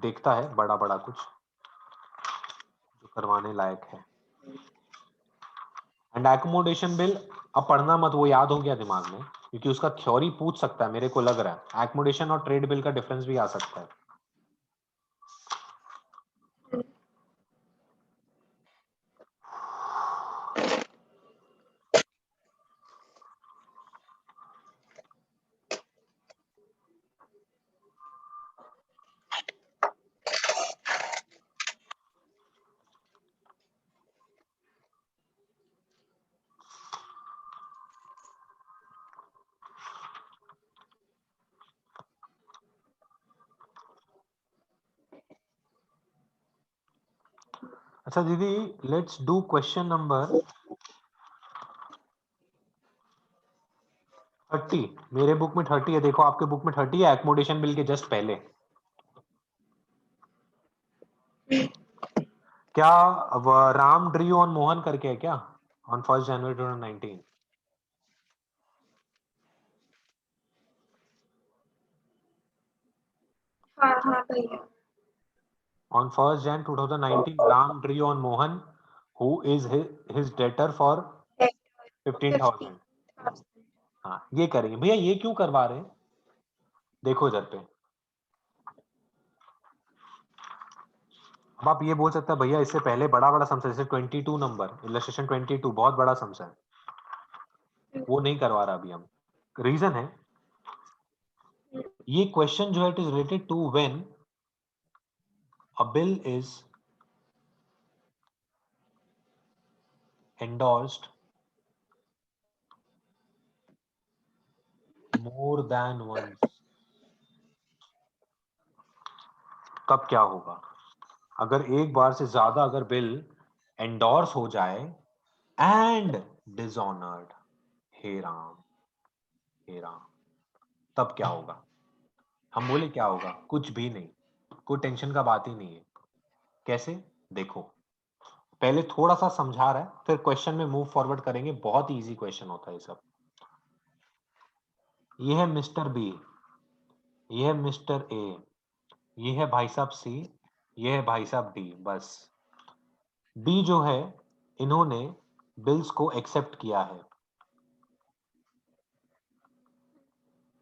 देखता है, बड़ा बड़ा कुछ जो करवाने लायक है। एंड एकोमोडेशन बिल अब पढ़ना मत, वो याद हो गया दिमाग में, क्योंकि उसका थ्योरी पूछ सकता है, मेरे को लग रहा है एकोमोडेशन और ट्रेड बिल का डिफरेंस भी आ सकता है। अच्छा दीदी, लेट्स डू क्वेश्चन नंबर 30। मेरे बुक में 30 है, देखो आपके बुक में 30 है, एकोमोडेशन बिल के जस्ट पहले। क्या राम ड्रियो ऑन मोहन करके है क्या, ऑन 1 जनवरी 2019? हाँ हाँ भैया। On 1st Jan 2019, Ram drew on Mohan, who is his debtor for 15,000। हाँ ये करेंगे भैया, ये क्यों करवा रहे हैं, देखो इधर पे। अब आप ये बोल सकते हैं भैया इससे पहले बड़ा बड़ा सम्स है, जैसे 22 नंबर इलस्ट्रेशन 22 बहुत बड़ा सम्स है, वो नहीं करवा रहा अभी हम। रीजन है, ये क्वेश्चन जो है it is related to when a bill is endorsed more than once। तब क्या होगा? अगर एक बार से ज्यादा अगर बिल एंडोर्स हो जाए एंड डिसऑनर्ड, हे राम हे राम, तब क्या होगा? हम बोले क्या होगा? कुछ भी नहीं, कोई टेंशन का बात ही नहीं है। कैसे? देखो, पहले थोड़ा सा समझा रहा है, फिर क्वेश्चन में मूव फॉरवर्ड करेंगे। बहुत इजी क्वेश्चन होता है ये सब। ये है मिस्टर बी, ये है मिस्टर ए, ये है भाई साहब सी, ये है भाई साहब डी। बस डी जो है, इन्होंने बिल्स को एक्सेप्ट किया है,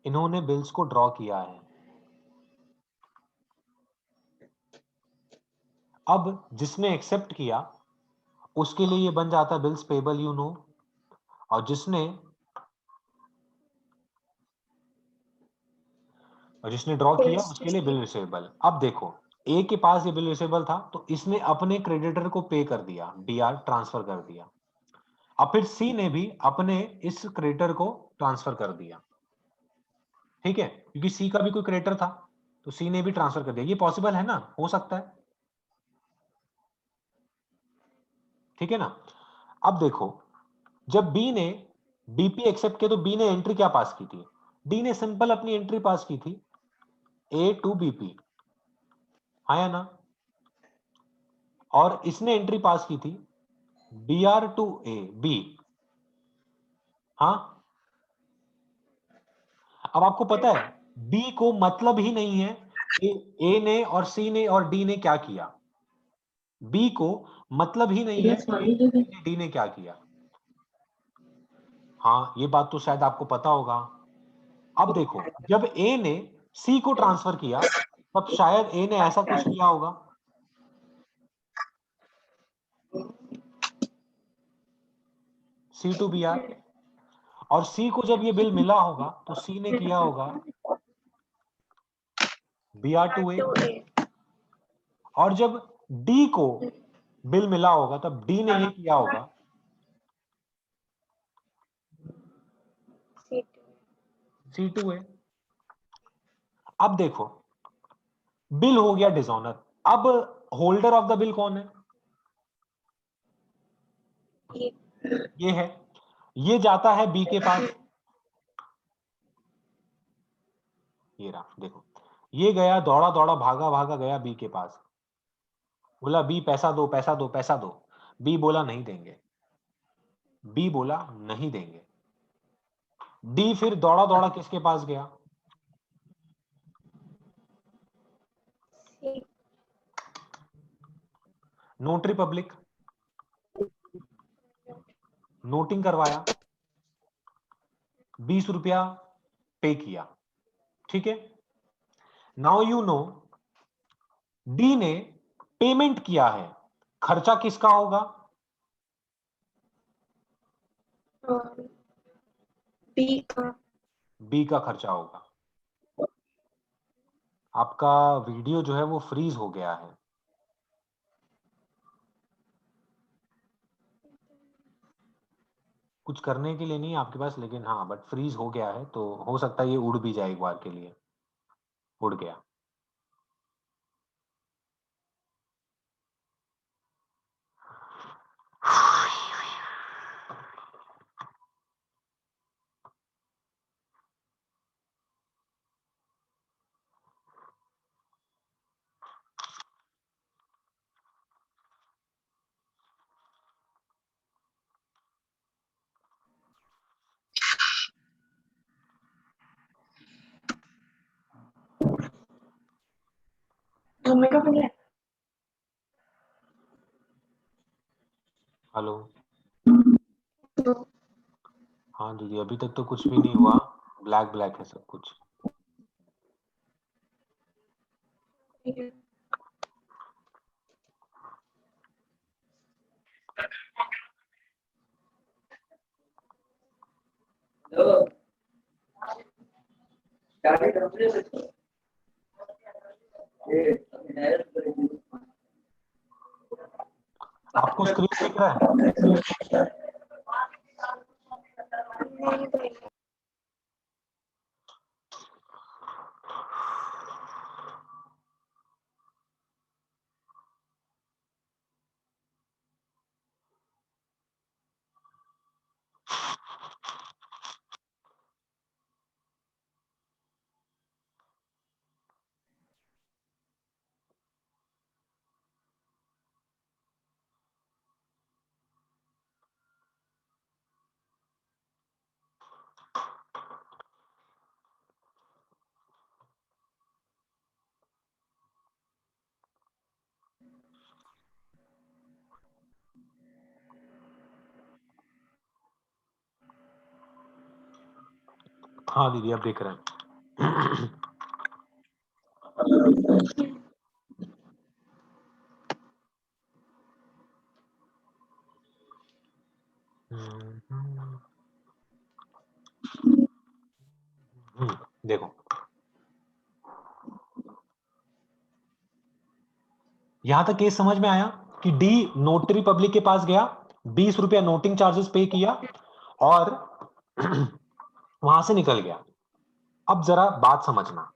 इन्होंने बिल्स को ड्रॉ किया है। अब जिसने एक्सेप्ट किया उसके लिए ये बन जाता है बिल्स पेबल, यू नो, और जिसने ड्रॉ किया उसके लिए बिल रिसीवेबल। अब देखो, ए के पास ये बिल रिसीवेबल था तो इसने अपने क्रेडिटर को पे कर दिया, डीआर ट्रांसफर कर दिया। अब फिर सी ने भी अपने इस क्रेडिटर को ट्रांसफर कर दिया, ठीक है, क्योंकि सी का भी कोई क्रेडिटर था तो सी ने भी ट्रांसफर कर दिया। ये पॉसिबल है ना, हो सकता है, ठीक है ना। अब देखो, जब बी ने बीपी एक्सेप्ट किया तो बी ने एंट्री क्या पास की थी? डी ने सिंपल अपनी एंट्री पास की थी, ए टू बीपी, हाँ या ना। और इसने एंट्री पास की थी बीआर टू ए बी, हाँ। अब आपको पता है बी को मतलब ही नहीं है ए ने और सी ने और डी ने क्या किया। बी को मतलब ही नहीं है डी ने क्या किया। हाँ, ये बात तो शायद आपको पता होगा। अब देखो, जब ए ने सी को ट्रांसफर किया तब शायद ए ने ऐसा कुछ किया होगा, सी टू बी आर, और सी को जब ये बिल मिला होगा तो सी ने किया होगा बी आर टू ए, और जब डी को बिल मिला होगा तब डी ने ये किया होगा सी टू ए। अब देखो, बिल हो गया डिसऑनर, अब होल्डर ऑफ द बिल कौन है? ये है, ये जाता है बी के पास, ये रहा देखो, ये गया दौड़ा दौड़ा भागा भागा गया बी के पास, बोला बी पैसा दो पैसा दो पैसा दो। बी बोला नहीं देंगे, बी बोला नहीं देंगे। डी फिर दौड़ा दौड़ा किसके पास गया? नोटरी पब्लिक, नोटिंग करवाया, 20 रुपया पे किया, ठीक है। नाउ यू नो, डी ने पेमेंट किया है, खर्चा किसका होगा? बी का। बी का खर्चा होगा। आपका वीडियो जो है वो फ्रीज हो गया है, कुछ करने के लिए नहीं है आपके पास, लेकिन हाँ बट फ्रीज हो गया है, तो हो सकता है ये उड़ भी जाए एक बार के लिए। उड़ गया। हेलो, हाँ दीदी, अभी तक तो कुछ भी नहीं हुआ, ब्लैक ब्लैक है सब कुछ। आपको स्क्रीन दिख रहा है? नहीं भैया। हाँ दीदी अब देख रहे हैं। देखो यहां तक केस समझ में आया कि डी नोटरी पब्लिक के पास गया, 20 रुपया नोटिंग चार्जेस पे किया और वहां से निकल गया। अब जरा बात समझना,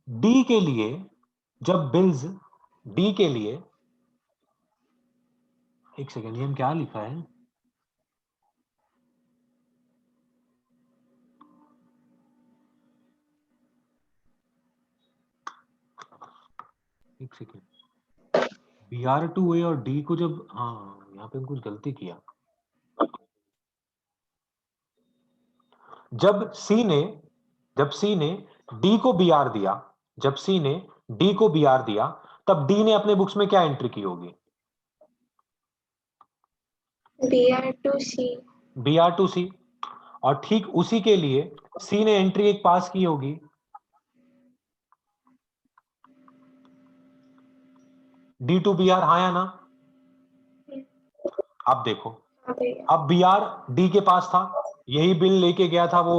डी के लिए जब बिल्स, डी के लिए, एक सेकेंड ये क्या लिखा है, एक सेकेंड, BR2A और डी को जब, हाँ यहाँ पे कुछ गलती किया। जब सी ने डी को बीआर दिया, जब सी ने डी को बीआर दिया, तब डी ने अपने बुक्स में क्या एंट्री की होगी? BR2C। और ठीक उसी के लिए सी ने एंट्री एक पास की होगी, D2BR, हाँ या ना? अब देखो, अब BR डी के पास था, यही बिल लेके गया था वो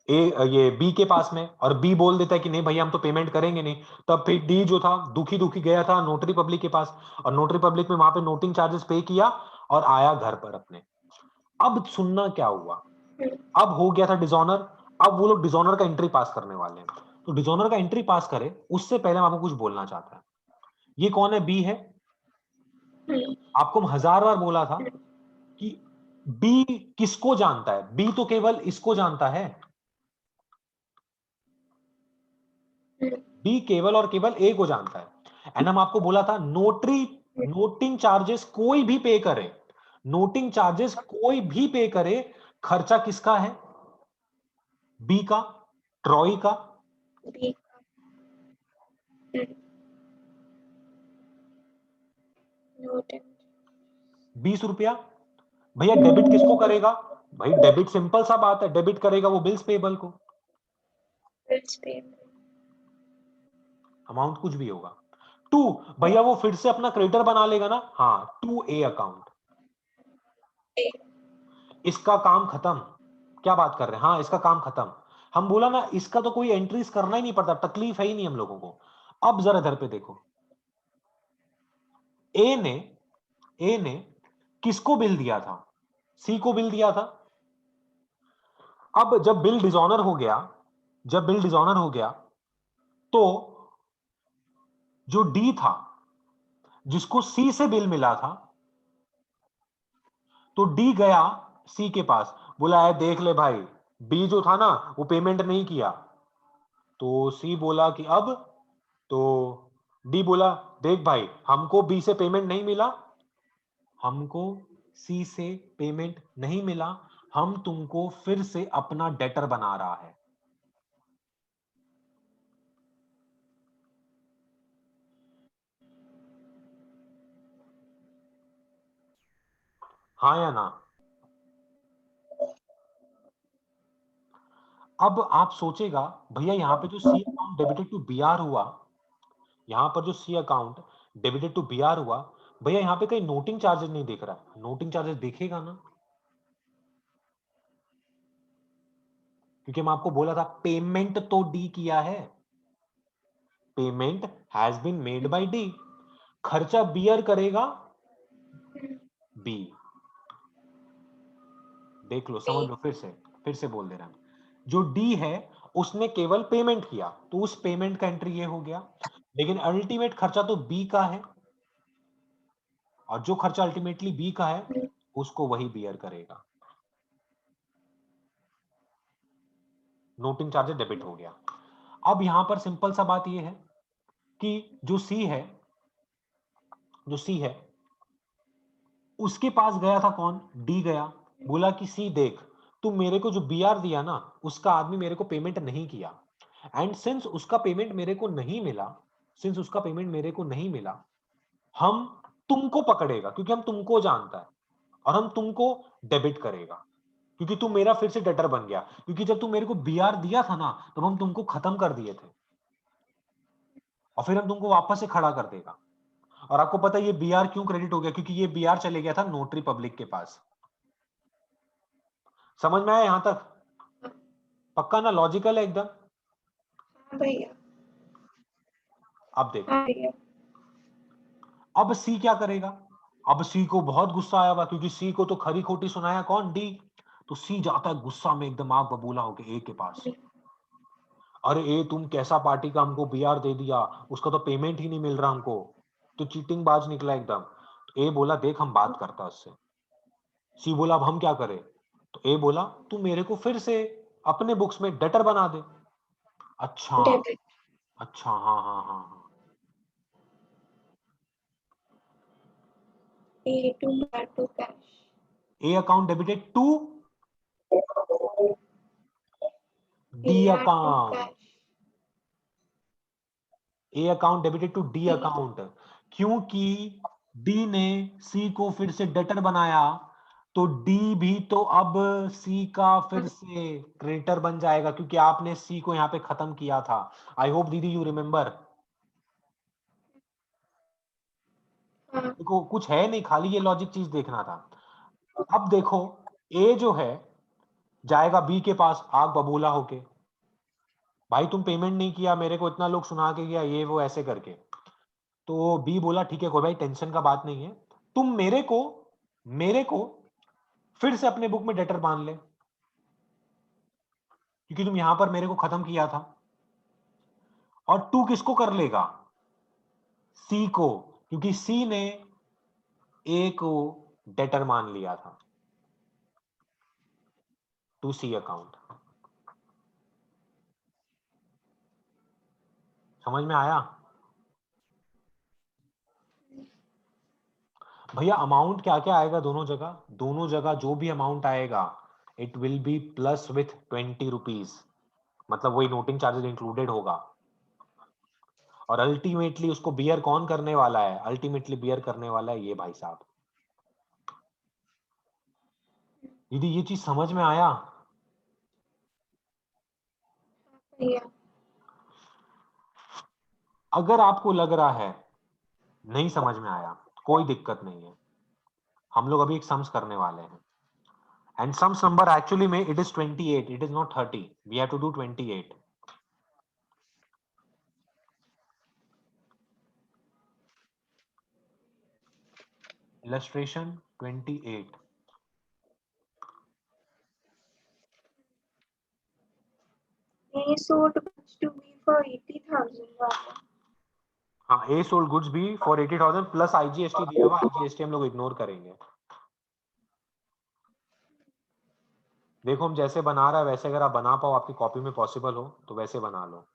ये बी के पास में, और बी बोल देता है कि नहीं भैया हम तो पेमेंट करेंगे नहीं, तब फिर डी जो था दुखी दुखी गया था नोटरी पब्लिक के पास, और नोटरी पब्लिक में वहां पे नोटिंग चार्जेस पे किया और आया घर पर अपने। अब सुनना क्या हुआ, अब हो गया था डिसऑनर, अब वो लोग डिसऑनर का एंट्री पास करने वाले हैं। तो डिसऑनर का एंट्री पास करे उससे पहले मैं आपको कुछ बोलना चाहता है। ये कौन है? बी है। आपको 1000 बार बोला था कि बी किसको जानता है, बी तो केवल इसको जानता है, बी केवल और केवल ए को जानता है। एंड हम आपको बोला था नोटिंग चार्जेस कोई भी पे करे, नोटिंग चार्जेस कोई भी पे करे, खर्चा किसका है? बी का, ट्रॉय का। 20 रुपया भैया डेबिट किसको करेगा? भाई डेबिट सिंपल सा बात है, डेबिट करेगा वो बिल्स पेबल को, अमाउंट कुछ भी होगा। 2 भैया वो फिर से अपना क्रेडिटर बना लेगा ना, हाँ 2A अकाउंट, इसका काम खत्म। क्या बात कर रहे हैं? हाँ इसका काम खत्म। हम बोला ना इसका तो कोई एंट्रीज करना ही नहीं पड़ता, तकलीफ है ही नहीं हम लोगों को। अब जरा इधर पे देखो, ए ने किसको बिल दिया था? सी को बिल दिया था। अब जब बिल डिसऑनर हो गया, जब बिल डिसऑनर हो गया तो जो डी था जिसको सी से बिल मिला था, तो डी गया सी के पास, बोला है देख ले भाई बी जो था ना वो पेमेंट नहीं किया। तो सी बोला कि अब, तो डी बोला देख भाई हमको बी से पेमेंट नहीं मिला, हमको सी से पेमेंट नहीं मिला, हम तुमको फिर से अपना डेटर बना रहा है। हाँ या ना? अब आप सोचेगा भैया यहां पे जो C account debited to BR हुआ, यहां पर जो C account debited to BR हुआ, भैया यहां पे कहीं नोटिंग चार्जेस नहीं दिख रहा, नोटिंग चार्जेस दिखेगा ना, क्योंकि मैं आपको बोला था पेमेंट तो डी किया है, payment has been made by D, खर्चा बियर करेगा बी। देख लो, समझ लो, फिर से बोल दे रहा हूं, जो डी है उसने केवल पेमेंट किया तो उस पेमेंट का एंट्री ये हो गया, लेकिन अल्टीमेट खर्चा तो बी का है, और जो खर्चा अल्टीमेटली बी का है उसको वही बियर करेगा। नोटिंग चार्जेस डेबिट हो गया। अब यहां पर सिंपल सा बात यह है कि जो सी है, जो सी है उसके पास गया था कौन? डी गया, बोला कि सी देख तू मेरे को जो बीआर दिया ना उसका आदमी मेरे को पेमेंट नहीं किया, एंड सिंस उसका पेमेंट मेरे को नहीं मिला, सिंस उसका पेमेंट मेरे को नहीं मिला, हम तुमको पकड़ेगा क्योंकि हम तुमको जानता है और हम तुमको डेबिट करेगा। क्योंकि तू मेरा फिर से डेटर बन गया, क्योंकि जब तू मेरे को बीआर दिया था ना तब हम तुमको खत्म कर दिए थे और फिर हम तुमको वापस से खड़ा कर देगा। और आपको पता है ये बीआर क्यों क्रेडिट हो गया? क्योंकि ये बीआर चले गया था नोटरी पब्लिक के पास। समझ में आया यहां तक? पक्का ना? लॉजिकल है एकदम। हाँ भैया। अब देखो, हाँ भैया। अब सी क्या करेगा? अब सी को बहुत गुस्सा आया हुआ, क्योंकि सी को तो खरी खोटी सुनाया कौन? डी। तो सी जाता है गुस्सा में एकदम आग बबूला होके ए के पास। अरे ए, तुम कैसा पार्टी का हमको बीआर दे दिया, उसका तो पेमेंट ही नहीं मिल रहा हमको, तो चीटिंग बाज निकला एकदम। तो ए बोला देख हम बात करता उससे। सी बोला अब हम क्या करें? तो ए बोला तू मेरे को फिर से अपने बुक्स में डेटर बना दे। अच्छा, डेबिट। अच्छा, हाँ हाँ हाँ हाँ। A to bar to cash. A account debited to D BR to account. Cash. A account debited to D account, क्योंकि डी ने सी को फिर से डेटर बनाया, तो डी भी तो अब सी का फिर से क्रेडिटर बन जाएगा, क्योंकि आपने सी को यहां पे खत्म किया था। आई होप दीदी यू रिमेम्बर। देखो कुछ है नहीं, खाली ये लॉजिक चीज देखना था। अब देखो ए जो है जाएगा बी के पास आग बबूला होके, भाई तुम पेमेंट नहीं किया मेरे को, इतना लोग सुना के गया ये वो ऐसे करके। तो बी बोला ठीक है कोई भाई टेंशन का बात नहीं है, तुम मेरे को फिर से अपने बुक में डेटर मान ले, क्योंकि तुम यहां पर मेरे को खत्म किया था। और टू किसको कर लेगा? सी को, क्योंकि सी ने ए को डेटर मान लिया था टू सी अकाउंट। समझ में आया भैया? अमाउंट क्या क्या आएगा दोनों जगह? दोनों जगह जो भी अमाउंट आएगा it will be plus with 20 rupees, मतलब वही नोटिंग चार्जेस इंक्लूडेड होगा। और अल्टीमेटली उसको बियर कौन करने वाला है? अल्टीमेटली बियर करने वाला है ये भाई साहब। दीदी ये चीज समझ में आया? भैया। अगर आपको लग रहा है नहीं समझ में आया, कोई दिक्कत नहीं है, हम लोग अभी एक सम्स करने वाले हैं। एंड सम्स नंबर एक्चुअली में it is 28, it is not 30, we have to do 28। illustration 28। A sold goods to be for 80,000 वाला। हाँ, ए सोल्ड गुड्स भी फॉर 80,000 प्लस आईजीएसटी दिया हुआ, आईजीएसटी हम लोग इग्नोर करेंगे। देखो हम जैसे बना रहा है वैसे अगर आप बना पाओ, आपकी कॉपी में पॉसिबल हो तो वैसे बना लो,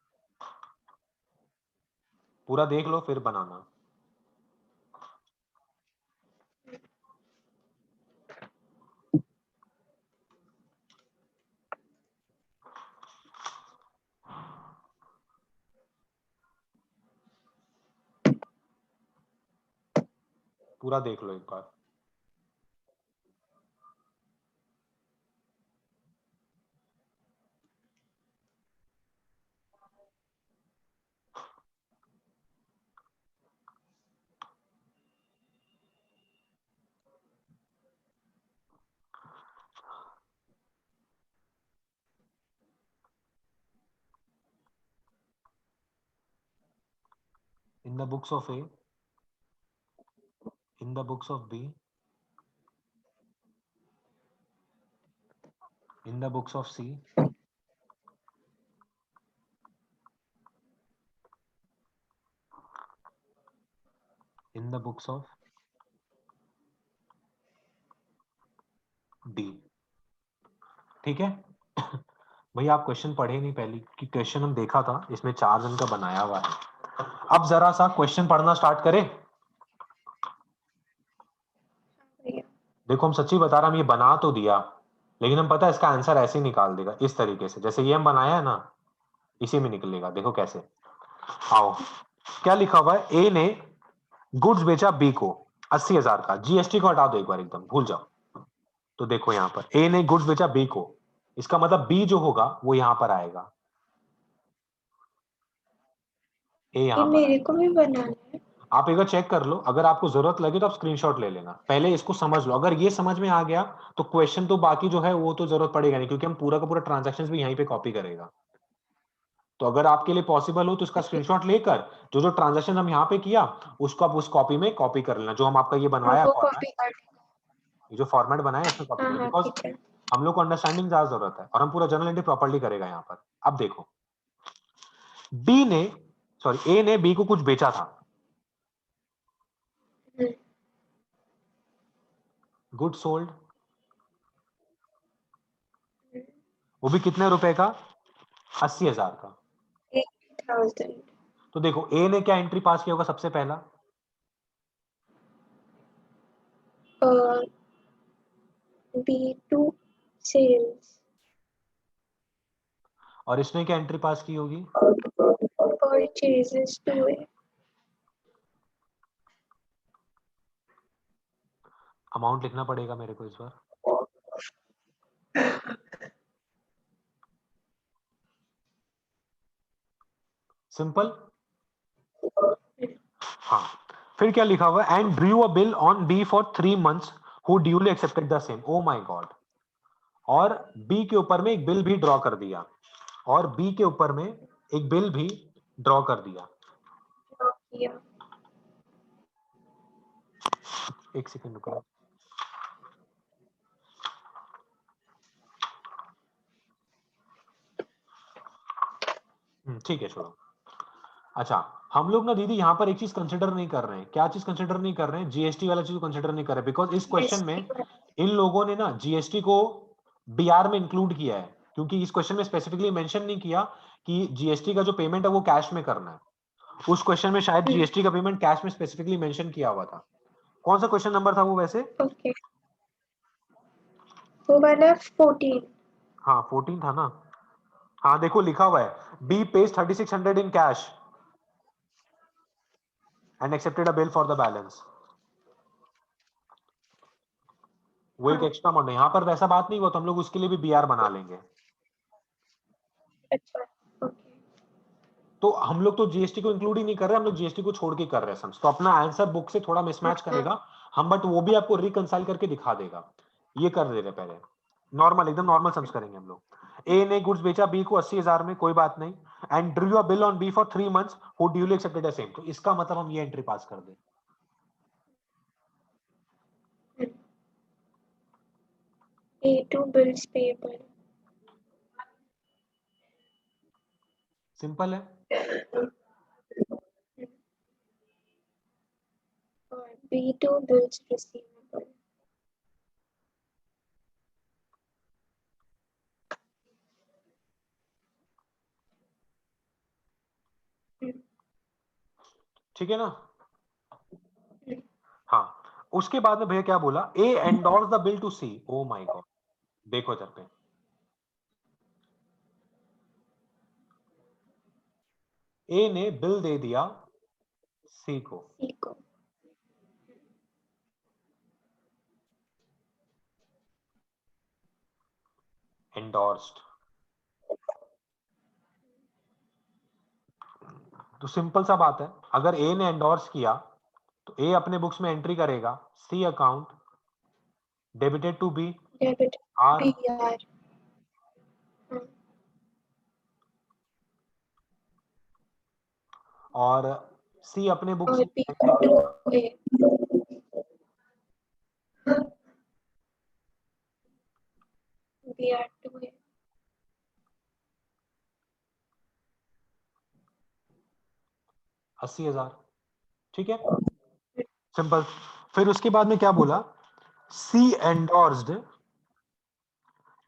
पूरा देख लो फिर बनाना। पूरा देख लो एक बार। In the books of A, in the books of B, in the books of C, in the books of D। ठीक है भैया आप क्वेश्चन पढ़े नहीं पहले, कि क्वेश्चन हम देखा था इसमें 4 जन का बनाया हुआ है। अब जरा सा क्वेश्चन पढ़ना स्टार्ट करें। देखो हम सच्ची बता रहा हूं, ये बना तो दिया लेकिन हम पता है इसका आंसर ऐसे ही निकाल देगा, इस तरीके से जैसे ये हम बनाया है ना, इसी में निकलेगा। देखो कैसे, आओ क्या लिखा हुआ है, ए ने गुड्स बेचा बी को 80,000 का, जीएसटी को हटा दो एक बार एकदम भूल जाओ। तो देखो यहाँ पर ए ने गुड्स बेचा बी को, इसका मतलब बी जो होगा वो यहाँ पर आएगा, ए ये यहाँ पर मेरे आएगा। को भी बनाना है। आप एक बार चेक कर लो, अगर आपको जरूरत लगे तो आप स्क्रीनशॉट ले लेना, पहले इसको समझ लो। अगर ये समझ में आ गया तो क्वेश्चन तो बाकी जो है वो तो जरूरत पड़ेगा नहीं, क्योंकि हम पूरा का पूरा ट्रांजैक्शंस भी यहीं पे कॉपी करेगा। तो अगर आपके लिए पॉसिबल हो तो इसका स्क्रीनशॉट लेकर जो जो ट्रांजैक्शन हम यहाँ पे किया उसको आप उस कॉपी में कॉपी कर लेना, जो हम आपका ये हाँ, बनवाया वो फॉर्मेट, कॉपी कर। ये जो फॉर्मेट बनाया इसमें कॉपी हाँ कर, हाँ बिकॉज ठीक है। हम लोग को अंडरस्टैंडिंग ज्यादा जरूरत है और हम पूरा जर्नल एंट्री प्रॉपर्ली करेगा यहाँ पर। अब देखो बी ने, सॉरी ए ने बी को कुछ बेचा था, हम्म, गुड सोल्ड, हम्म, वो भी कितने रुपए का, 80,000 का। 80,000। तो देखो ए ने क्या एंट्री पास किया होगा सबसे पहला, B2 सेल्स, और इसने क्या एंट्री पास की होगी, परचेजेस टू है। अमाउंट लिखना पड़ेगा मेरे को इस बार, सिंपल। हाँ, फिर क्या लिखा हुआ है, and drew a bill on B for 3 months who duly accepted the same. Oh my god, और बी के ऊपर में एक बिल भी ड्रॉ कर दिया, और बी के ऊपर में एक बिल भी ड्रॉ कर दिया। किया। एक सेकंड रुको, ठीक है छोड़ो। अच्छा, हम लोग ना दीदी यहाँ पर एक चीज कंसिडर नहीं कर रहे हैं, क्या चीज कंसिडर नहीं कर रहे हैं, जीएसटी वाला चीज कंसिडर नहीं कर रहे, बिकॉज इस क्वेश्चन में इन लोगों ने ना जीएसटी को बीआर में इंक्लूड किया है, क्योंकि इस क्वेश्चन में स्पेसिफिकली मेंशन नहीं किया कि जीएसटी का जो पेमेंट है वो कैश में करना है। उस क्वेश्चन में शायद जीएसटी का पेमेंट कैश में स्पेसिफिकली मेंशन किया हुआ था। कौन सा क्वेश्चन नंबर था वो वैसे, ओके, वो वाला 14। हाँ 14 था ना। हाँ देखो लिखा हुआ है, B pays 3600 in cash and accepted a bill for the balance. वो एक हाँ, एक्स्ट्रा अमाउंट है, यहाँ पर वैसा बात नहीं हुआ तो हम लोग उसके लिए भी बीआर बना लेंगे। अच्छा, ओके। तो हम लोग तो जीएसटी को इंक्लूड ही नहीं कर रहे, हम लोग जीएसटी को छोड़ के कर रहे हैं, तो अपना आंसर बुक से थोड़ा हाँ मिसमैच हाँ, करेगा हम, बट वो भी आपको रिकंसाइल करके दिखा देगा। ये कर दे रहे पहले, नॉर्मल एकदम नॉर्मल सम्स करेंगे हम लोग। ए ने गुड्स बेचा बी को 80,000 में, कोई बात नहीं, and drew a bill on B for 3 months who duly accepted the same. तो इसका मतलब हम ये एंट्री पास कर दें, A2 bills payable सिंपल है। और B2 bills receivable। ठीक है ना। हाँ, उसके बाद में भैया क्या बोला, A endorse the bill to C. Oh my god, देखो इधर पे, ए ने बिल दे दिया सी को, ठीक हो। एंडोर्स्ड। तो सिंपल सा बात है, अगर ए ने एंडोर्स किया तो ए अपने बुक्स में एंट्री करेगा, C account debited to B, debit R, BR। और सी अपने बुक्स और में एंट्री B2 करेगा, है। BR2 है। 80,000। ठीक है, सिंपल। फिर उसके बाद में क्या बोला, C endorsed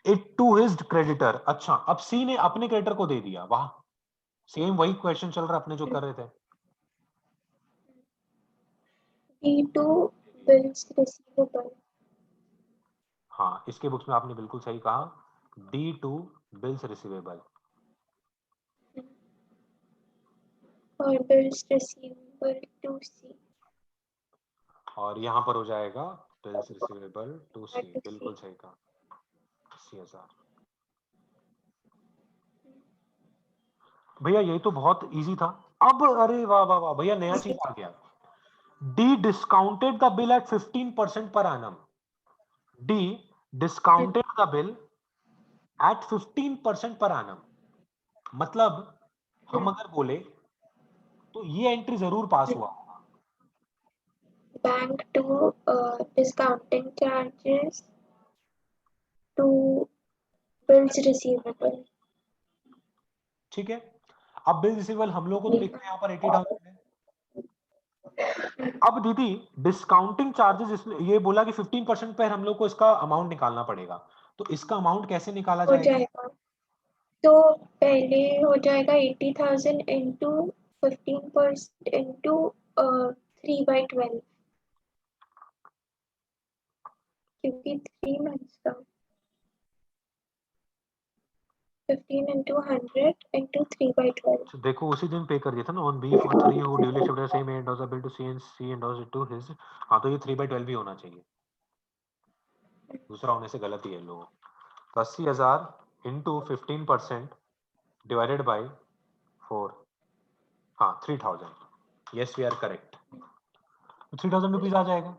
it to his creditor. अच्छा, अब सी ने अपने क्रेडिटर को दे दिया, वाह, सेम वही क्वेश्चन चल रहा है अपने जो कर रहे थे। B2 bills receivable हाँ, इसके बुक्स में आपने बिल्कुल सही कहा, D2 बिल्स रिसीवेबल, और bills receivable to C। और यहां पर हो जाएगा बिल्स रिसीवेबल टू सी, बिल्कुल सही कहा, 80,000। भैया यही तो बहुत इजी था। अब अरे वाह वाह वाह भैया, नया चीज आ गया। D discounted the bill eight 15% per annum. D discounted the bill eight 15% per annum. मतलब हम अगर बोले तो ये एंट्री जरूर पास हुआ होगा। Bank to discounting charges to bills receivable. ठीक है, अब बिल रिसीवेबल हम लोग को तो लिखना है यहाँ पर 80,000 है। अब दीदी डिस्काउंटिंग चार्जेस, इसमें ये बोला कि 15% पर हम लोग को इसका अमाउंट निकालना पड़ेगा, तो इसका अमाउंट कैसे निकाला हो जाएगा? जाएगा, तो पहले हो जाएगा 80,000 इंटू 15% इंटू 3/12, क्योंकि 3 मंथ्स का 15 इंटू 100 इंटू 3/12। देखो उसी दिन पे कर दिया था ना, on B for 3 who duly shifted same and of the bill to C and C and of to his. हाँ तो ये 3/12 भी होना चाहिए, दूसरा होने से गलत ही है लोगों। तो 80,000 इंटू 15% डिवाइडेड बाई 4, हाँ 3,000। यस वी आर करेक्ट, तो 3,000 रुपीज आ जाएगा।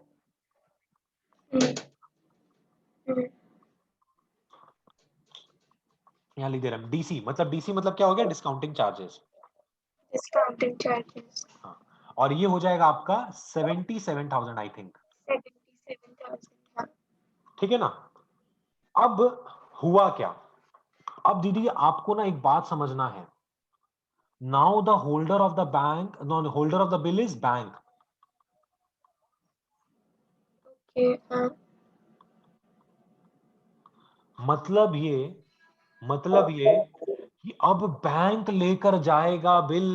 यहाँ लिख दे रहा हूँ डीसी, मतलब डीसी मतलब क्या हो गया, डिस्काउंटिंग चार्जेस। डिस्काउंटिंग चार्जेस हाँ, और ये हो जाएगा आपका 77,000 आई थिंक। 77,000। ठीक है ना। अब हुआ क्या, अब दीदी आपको ना एक बात समझना है। Now the holder of the bank, no holder of the bill is bank. Okay, हाँ मतलब ये कि अब बैंक लेकर जाएगा बिल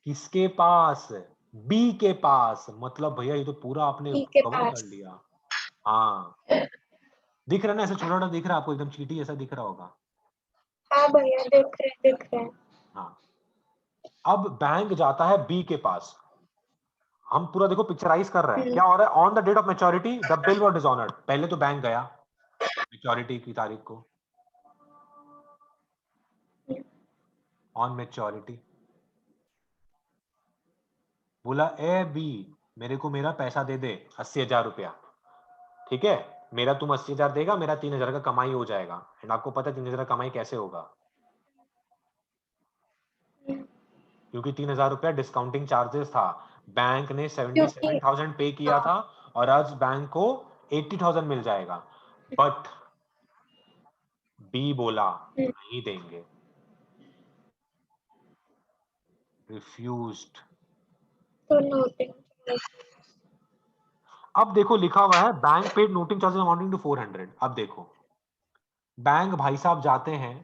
किसके पास, बी के पास। मतलब भैया ये तो पूरा आपने ठीक है कवर कर पास। लिया। हाँ दिख रहा है ना, ऐसे छोटा छोटा दिख रहा है आपको, एकदम चीटी ऐसा दिख रहा होगा। हाँ भैया दिख रहे हैं। हाँ, अब बैंक जाता है बी के पास। हम पूरा देखो पिक्चराइज कर रहे हैं क्या हो रहा है। On the date of maturity the bill was dishonoured, पहले तो बैंक गया मैच्योरिटी की तारीख को, ऑन मैच्योरिटी बोला ए बी मेरे को मेरा पैसा दे दे 80,000 रुपया। ठीक है, मेरा तुम 80,000 देगा, मेरा 3,000 का कमाई हो जाएगा। एंड आपको पता है 3,000 कमाई कैसे होगा, क्योंकि 3,000 रुपया डिस्काउंटिंग चार्जेस था। बैंक ने क्योंकि 77,000 पे किया हाँ था और आज बैंक को 80,000 मिल जाएगा। बट बी बोला नहीं देंगे, रिफ्यूज्ड। तो नोटिंग। अब देखो लिखा हुआ है bank paid noting charges amounting to 400। अब देखो बैंक भाई साहब जाते हैं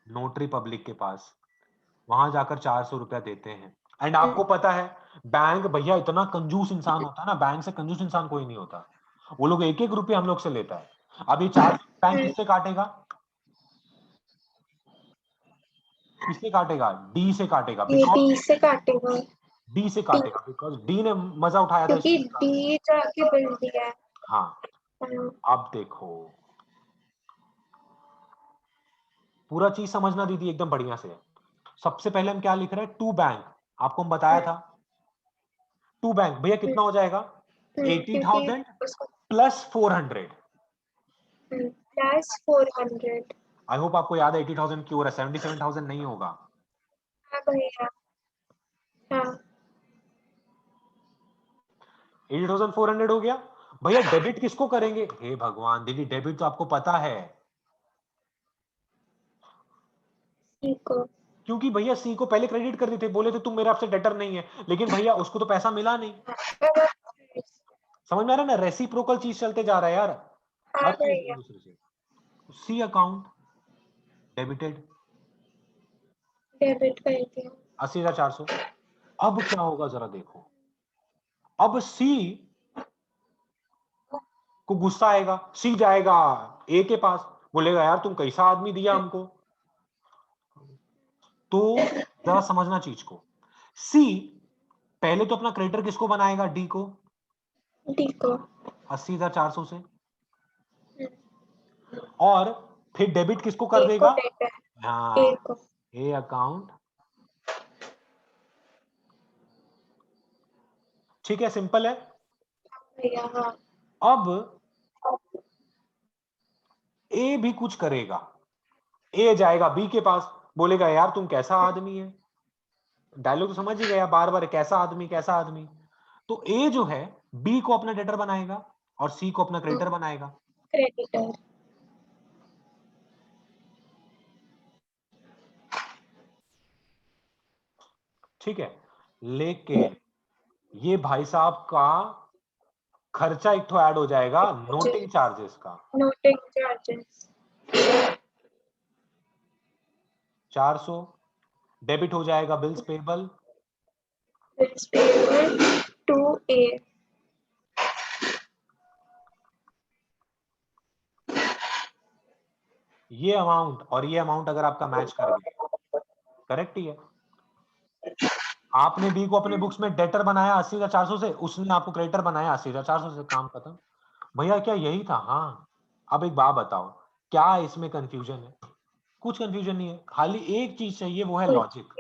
नोटरी पब्लिक के पास, वहां जाकर 400 रुपया देते हैं। एंड आपको पता है बैंक भैया इतना कंजूस इंसान होता है ना, बैंक से कंजूस इंसान कोई नहीं होता। वो लोग एक एक रुपया हम लोग से लेता है। अब ये 400 बैंक किससे काटेगा, किससे काटेगा, डी से काटेगा, ये बिकॉज बी से काटेगा, डी से काटेगा बिकॉज डी ने मजा उठाया था इस क्योंकि चीज का। डी जाके बिल दिया है। हाँ, हाँ, अब देखो पूरा चीज समझना दीदी एकदम बढ़िया से। सबसे पहले हम क्या लिख रहे हैं, टू बैंक, आपको हम बताया था टू बैंक भैया कितना हो जाएगा, क्योंकि 80,000 उसको प्लस 400। +400। आई होप आपको याद है 80,000 क्यों हो रहा है, 77,000 नहीं होगा। हाँ भैया, हाँ 80,400 हो गया। भैया डेबिट किसको करेंगे, हे भगवान दीदी डेबिट तो आपको पता है, सी को। क्योंकि भैया सी को पहले क्रेडिट कर देते, बोले थे तुम मेरा आपसे डेटर नहीं है, लेकिन भैया उसको तो पैसा मिला नहीं। समझ में आ रहा है ना, रेसिप्रोकल चीज चलते जा रहा है यार, हाँ हर चीज एक भैया, दूसरे से। सी अकाउंट डेबिटेड डेबिट कर दिया। 80,400। अब क्या होगा जरा देखो, अब सी को गुस्सा आएगा, सी जाएगा ए के पास, बोलेगा यार तुम कैसा आदमी दिया हमको। तो जरा समझना चीज को, सी पहले तो अपना क्रेडिटर किसको बनाएगा, डी को, डी को। 80,400 से, और फिर डेबिट किसको कर देगा? हाँ, ए अकाउंट। ठीक है, सिंपल है। अब ए भी कुछ करेगा। ए जाएगा बी के पास, बोलेगा यार तुम कैसा आदमी है। डायलॉग तो समझ ही गया, बार बार कैसा आदमी कैसा आदमी। तो ए जो है बी को अपना डेटर बनाएगा और सी को अपना क्रेडिटर बनाएगा। क्रेडिटर। ठीक है, लेकिन ये भाई साहब का खर्चा एक तो ऐड हो जाएगा नोटिंग चार्जेस का। नोटिंग चार्जेस 400 डेबिट हो जाएगा bills payable. Bills payable to A. ये अमाउंट और ये अमाउंट अगर आपका मैच कर गया, करेक्ट ही है। आपने बी को अपने बुक्स में डेटर बनाया 80,400 से, उसने आपको क्रेडिटर बनाया 80,400 से, काम खत्म। भैया क्या यही था? हाँ। अब एक बात बताओ, क्या इसमें कंफ्यूजन है? कुछ कंफ्यूजन नहीं है, खाली एक चीज चाहिए, वो है लॉजिक।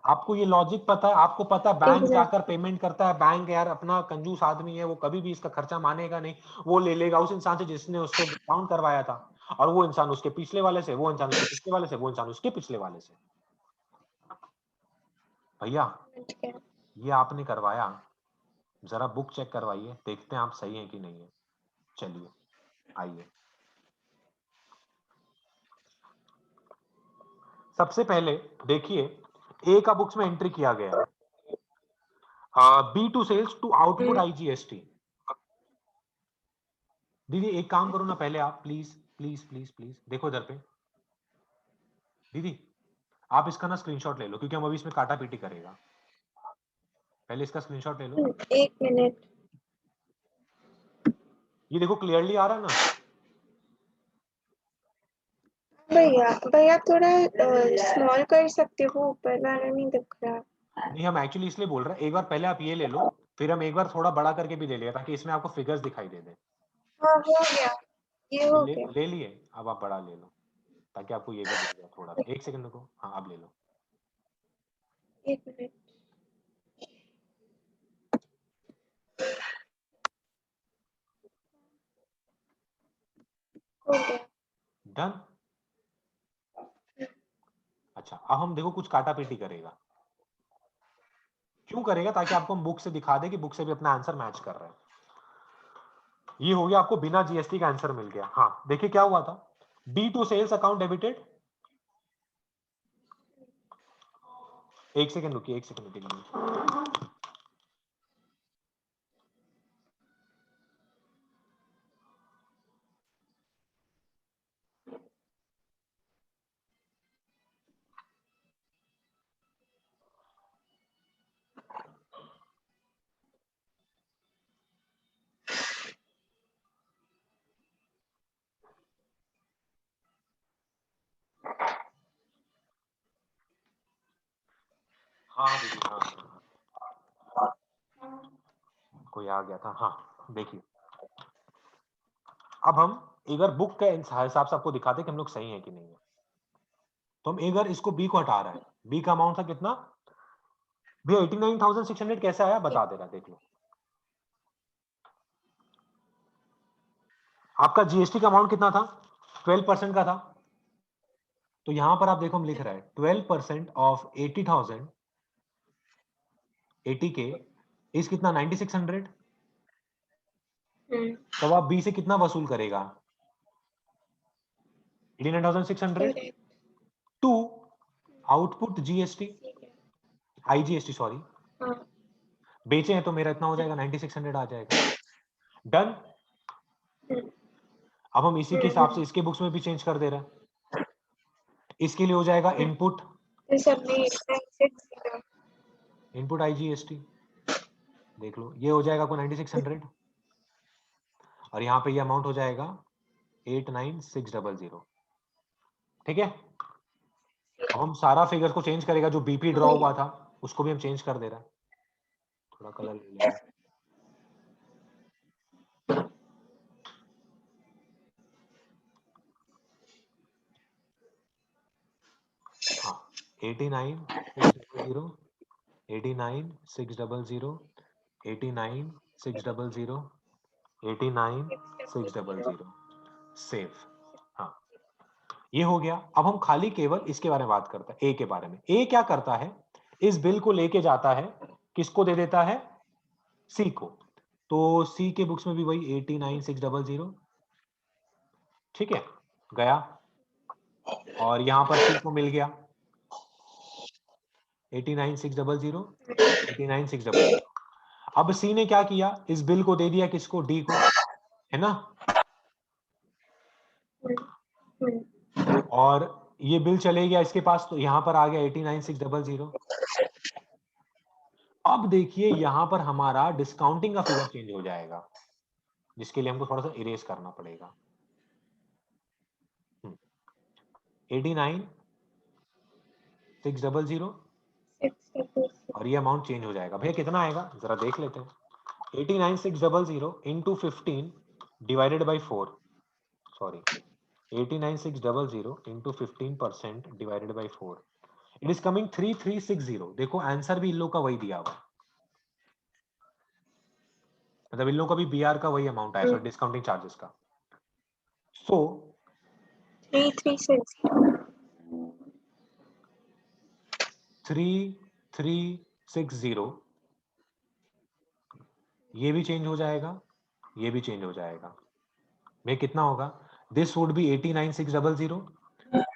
आपको ये लॉजिक पता है, आपको पता है बैंक जाकर पेमेंट करता है, बैंक यार अपना कंजूस आदमी है, वो कभी भी इसका खर्चा मानेगा नहीं, वो ले लेगा उस इंसान से जिसने उसको डिस्काउंट करवाया था, और वो इंसान उसके पिछले वाले से, वो इंसान उसके पिछले वाले से, वो इंसान उसके पिछले वाले से। भैया ये आपने करवाया, जरा बुक चेक करवाइए, देखते हैं आप सही है कि नहीं है। चलिए आइए, सबसे पहले देखिए ए का बुक्स में एंट्री किया गया है, B to sales to output IGST. दीदी एक काम करो ना, पहले आप प्लीज प्लीज प्लीज प्लीज देखो इधर पे। दीदी आप इसका ना स्क्रीनशॉट ले लो, क्योंकि हम अभी इसमें काटा पीटी करेगा। पहले इसका स्क्रीनशॉट ले लो। 1 मिनट। ये देखो क्लियरली आ रहा है ना? भैया भैया थोड़ा स्मॉल कर सकते हो, ऊपर वाला नहीं दिख रहा। नहीं, हम एक्चुअली इसलिए बोल रहे हैं, एक बार पहले आप ये ले लो, फिर हम एक बार थोड़ा बड़ा करके भी ले लिया, ताकि इसमें आपको फिगर्स दिखाई दे दे। हाँ हो गया, ये हो गया। ले लिए, अब आप बड़ा ले लो, ताकि आपको ये भी दिख जाए थोड़ा। एक सेकंड रुको, हाँ अब ले लो। 1 मिनट। हो गया। डन। अच्छा, अब हम देखो कुछ काटा पीटी करेगा। क्यों करेगा? ताकि आपको हम बुक से दिखा दे कि बुक से भी अपना आंसर मैच कर रहा है। ये हो गया, आपको बिना जीएसटी का आंसर मिल गया। हाँ देखिए क्या हुआ था, B to sales account debited. एक सेकंड रुकिए, एक सेकंड रुकिए। हाँ दीदी, हाँ कोई आ गया था। हाँ देखिए, अब हम एक बार बुक के हिसाब से आपको दिखाते हैं कि हम लोग सही है कि नहीं है। तो हम एक बार इसको बी को हटा रहे हैं, बी का अमाउंट था कितना भैया? 89,600 कैसे आया बता दे रहा, देख लो। आपका जीएसटी का अमाउंट कितना था? 12% का था। तो यहां पर आप देखो हम लिख रहा है 12% ऑफ 80,000, 80K इस कितना 9600। तब आप बी से कितना वसूल करेगा? 89,600 to output GST, IGST sorry. बेचे हैं तो मेरा इतना हो जाएगा, 9600 आ जाएगा। डन। अब हम इसी के हिसाब से इसके बुक्स में भी चेंज कर दे रहे हैं। इसके लिए हो जाएगा इनपुट, इनपुट आईजीएसटी, देख लो ये हो जाएगा आपको 9600, और यहाँ पे ये अमाउंट हो जाएगा 89,600। ठीक है, अब हम सारा फिगर को चेंज करेगा, जो बीपी ड्रॉ हुआ था उसको भी हम चेंज कर दे रहे हैं। थोड़ा कलर ले लेंगे। 89,600, 89,600, 89,600, 89,600, सेव। हाँ, ये हो गया। अब हम खाली केवल इसके बारे में बात करते हैं, ए के बारे में। ए क्या करता है, इस बिल को लेके जाता है, किसको दे देता है, सी को। तो सी के बुक्स में भी वही 89,600, ठीक है, गया और यहां पर सी को मिल गया 89,600, 89,600। अब सी ने क्या किया, इस बिल को दे दिया किसको, डी को, है ना। और ये बिल चले गया इसके पास, तो यहां पर आ गया 89,600। अब देखिए यहां पर हमारा डिस्काउंटिंग का फिगर चेंज हो जाएगा, जिसके लिए हमको थोड़ा सा इरेज करना पड़ेगा। 89,600 और ये अमाउंट चेंज हो जाएगा। भैया कितना आएगा जरा देख लेते हैं। 89,600 into 15 divided by 4, sorry 89,600 into 15% divided by 4, it is coming 3360। देखो आंसर भी इन लोग का वही दिया हुआ, मतलब इन लोग का भी बीआर का वही अमाउंट आया, सॉरी डिस्काउंटिंग चार्जेस का। सो 3360 ये भी चेंज हो जाएगा, ये भी चेंज हो जाएगा। में कितना होगा, this would be 89,600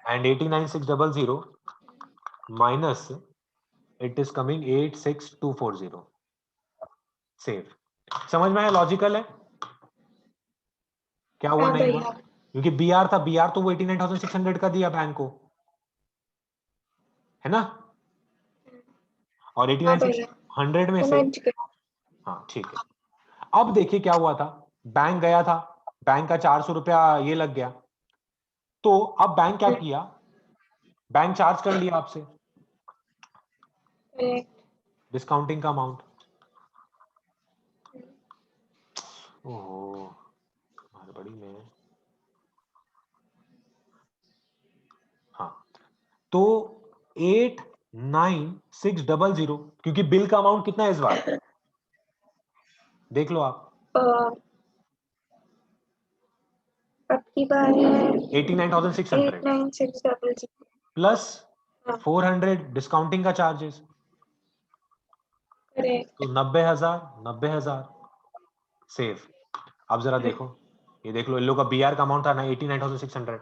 and 89,600 minus it is coming 86,240। Save. समझ में आया, लॉजिकल है। क्या हुआ, नहीं हुआ, क्योंकि बीआर था, बीआर तो वो 89,600 का दिया बैंक को, है ना। और 89,600 में से, हाँ ठीक है। अब देखिए क्या हुआ था, बैंक गया था, बैंक का 400 रुपया ये लग गया, तो अब बैंक क्या किया, बैंक चार्ज कर लिया आपसे डिस्काउंटिंग का अमाउंट। ओहो बड़ी में, हाँ, तो 89,600, क्योंकि बिल का अमाउंट कितना है इस बार, देख लो आप, आपकी बार है 89,600 प्लस 400 डिस्काउंटिंग का चार्जेस, तो 90,000 सेव। अब जरा देखो, ये देख लो, इन लोग का बीआर का अमाउंट था ना 89,600,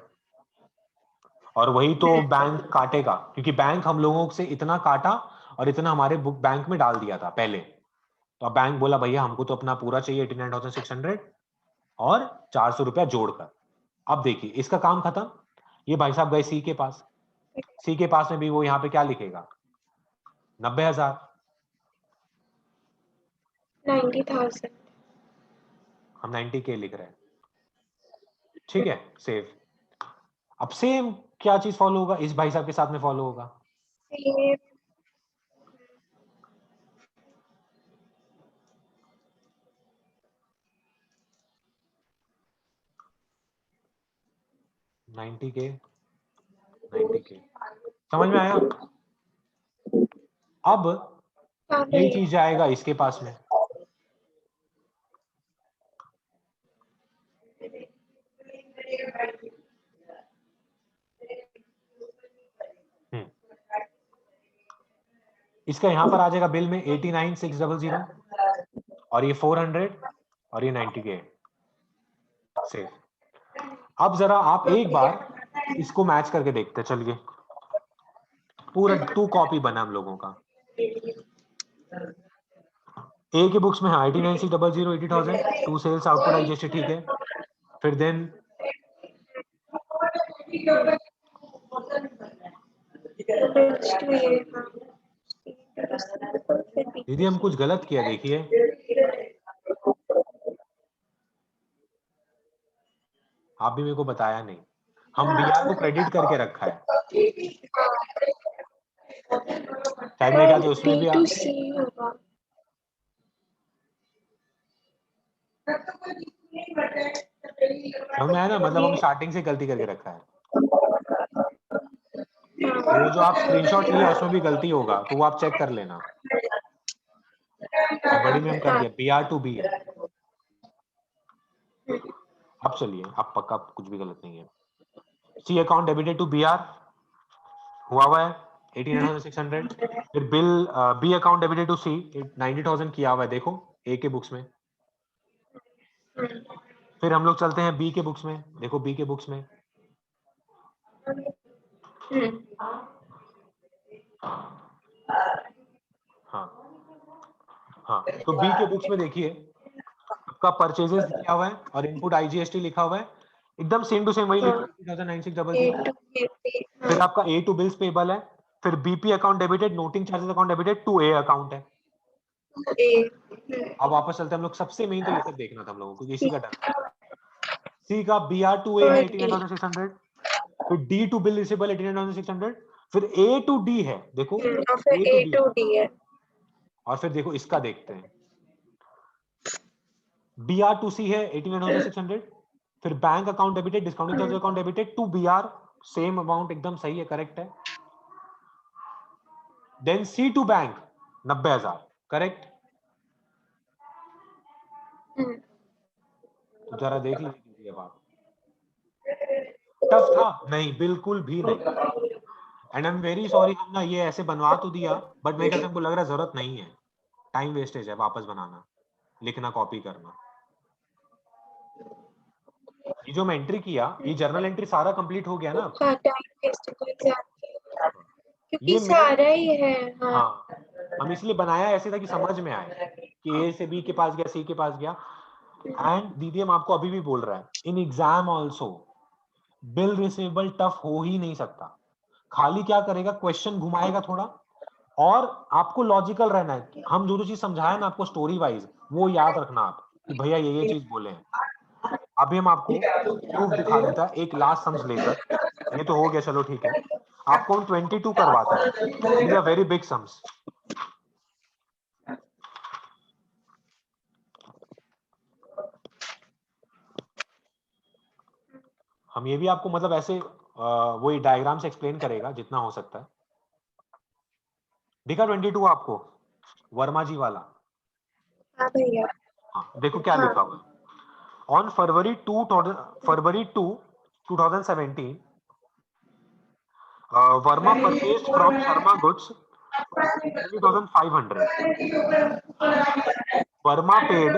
और वही तो बैंक काटेगा, क्योंकि बैंक हम लोगों से इतना काटा और इतना हमारे बुक बैंक में डाल दिया था पहले। तो अब बैंक बोला भैया हमको तो अपना पूरा चाहिए 89,600 और 400 रुपया जोड़कर। अब देखिए इसका काम खत्म, ये भाई साहब गए सी के पास, सी के पास में भी वो यहाँ पे क्या लिखेगा, 90,000, 90,000, हम 90K लिख रहे हैं, ठीक है, सेव। अब सेम क्या चीज फॉलो होगा, इस भाई साहब के साथ में फॉलो होगा, ये 90K, 90K, समझ में आया। अब यही चीज जाएगा इसके पास में, इसका यहां पर आ जाएगा बिल में 89,600 और ये 400 और ये 90K सेव। अब जरा आप एक बार इसको मैच करके देखते हैं, चलिए पूरा 2 कॉपी बना हम लोगों का। ए के बुक्स में है 89,600, 80,000, 2 सेल्स आउटपुट आई जैसे, ठीक है। फिर देन दीदी हम कुछ गलत किया, देखिए आप भी मेरे को बताया नहीं, हम बीआर को क्रेडिट करके रखा है, शायद मेरे ख्याल से उसमें भी समझ में आया ना, मतलब हम स्टार्टिंग से गलती करके रखा है। वो जो आप स्क्रीनशॉट लिया उसमें भी गलती होगा, तो वो आप चेक कर लेना। और बड़ी में हम कर दिया, BR to B है। अब चलिए, अब पक्का कुछ भी गलत नहीं है। C account debited to BR हुआ है 89,600। फिर bill B account debited to C 90,000 किया हुआ है, देखो A के बुक्स में। फिर हम लोग चलते हैं B के बुक्स में, देखो B के बुक्स में। हाँ हाँ, तो B के बुक्स में देखिए आपका परचेजेस लिखा हुआ है और इनपुट IGST लिखा हुआ है, एकदम सेम टू सेम वही लिखा है 30,9600। फिर आपका A टू बिल्स पेबल है, फिर BP account debited, noting charges account debited to A account है। अब वापस चलते हैं हम लोग, सबसे मेन तो ये सब देखना था हम लोगों को, इसी का डर था। C का BR टू A है 89,600, फिर D टू बिल रिसीवेबल 89,600, फिर A टू D है, देखो A to D है। और फिर देखो इसका देखते हैं, BR टू C है 89,600, फिर bank account debited, discounting charge account debited to BR, same amount, एकदम सही है, करेक्ट है। Then C to bank 90,000, correct. तो जरा देख लीजिए अब आप, टफ था? नहीं, बिल्कुल भी नहीं। And I am very sorry, हम ना ये ऐसे बनवा तो दिया, बट मेरे ख्याल से हमको लग रहा है जरूरत नहीं है, टाइम वेस्टेज है वापस बनाना, लिखना, कॉपी करना। ये जो मैं एंट्री किया, ये जर्नल एंट्री सारा कंप्लीट हो गया ना? हाँ, टाइम वेस्ट को क्योंकि ये सारा ही है। हाँ, हम इसलिए बनाया ऐसे था कि समझ में आए कि A से B के पास गया, C के पास गया। एंड दीदी हम आपको अभी भी बोल रहा है, in exam also bill receivable tough हो ही नहीं सकता। खाली क्या करेगा, क्वेश्चन घुमाएगा थोड़ा, और आपको लॉजिकल रहना है। हम जो चीज समझाया ना आपको स्टोरी वाइज, वो याद रखना आप कि भैया ये चीज बोले हैं। अभी हम आपको प्रूफ दिखा देता है एक लास्ट सम्स लेकर, ये तो हो गया, चलो ठीक है। आपको हम 22 करवाते हैं, these are very big sums. हम ये भी आपको मतलब ऐसे वही डायग्राम से एक्सप्लेन करेगा जितना हो सकता है। दिखा 22 आपको, वर्मा जी वाला? हाँ भैया। हाँ, देखो क्या लिखा हुआ है। On February 2 2017, Verma purchased from Sharma goods 20,500. Verma paid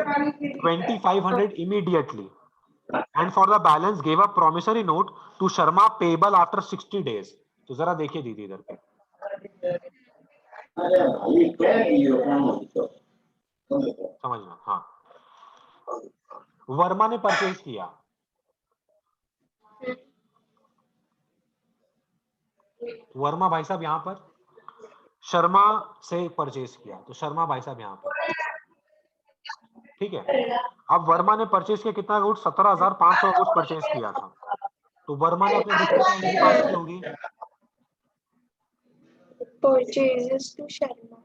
2,500 immediately, and for the balance gave a promissory note to Sharma payable after 60 days. तो जरा देखिए दीदी इधर पे, समझना। हाँ, वर्मा ने परचेज किया, वर्मा भाई साहब यहाँ पर शर्मा से परचेज किया, तो शर्मा भाई साहब यहाँ पर, ठीक है। अब वर्मा ने परचेज किया कितना गुड्स, 17,500 गुड्स परचेज किया था। तो वर्मा ने अपने बुक में क्या एंट्री पास की होगी? Purchases to Sharma.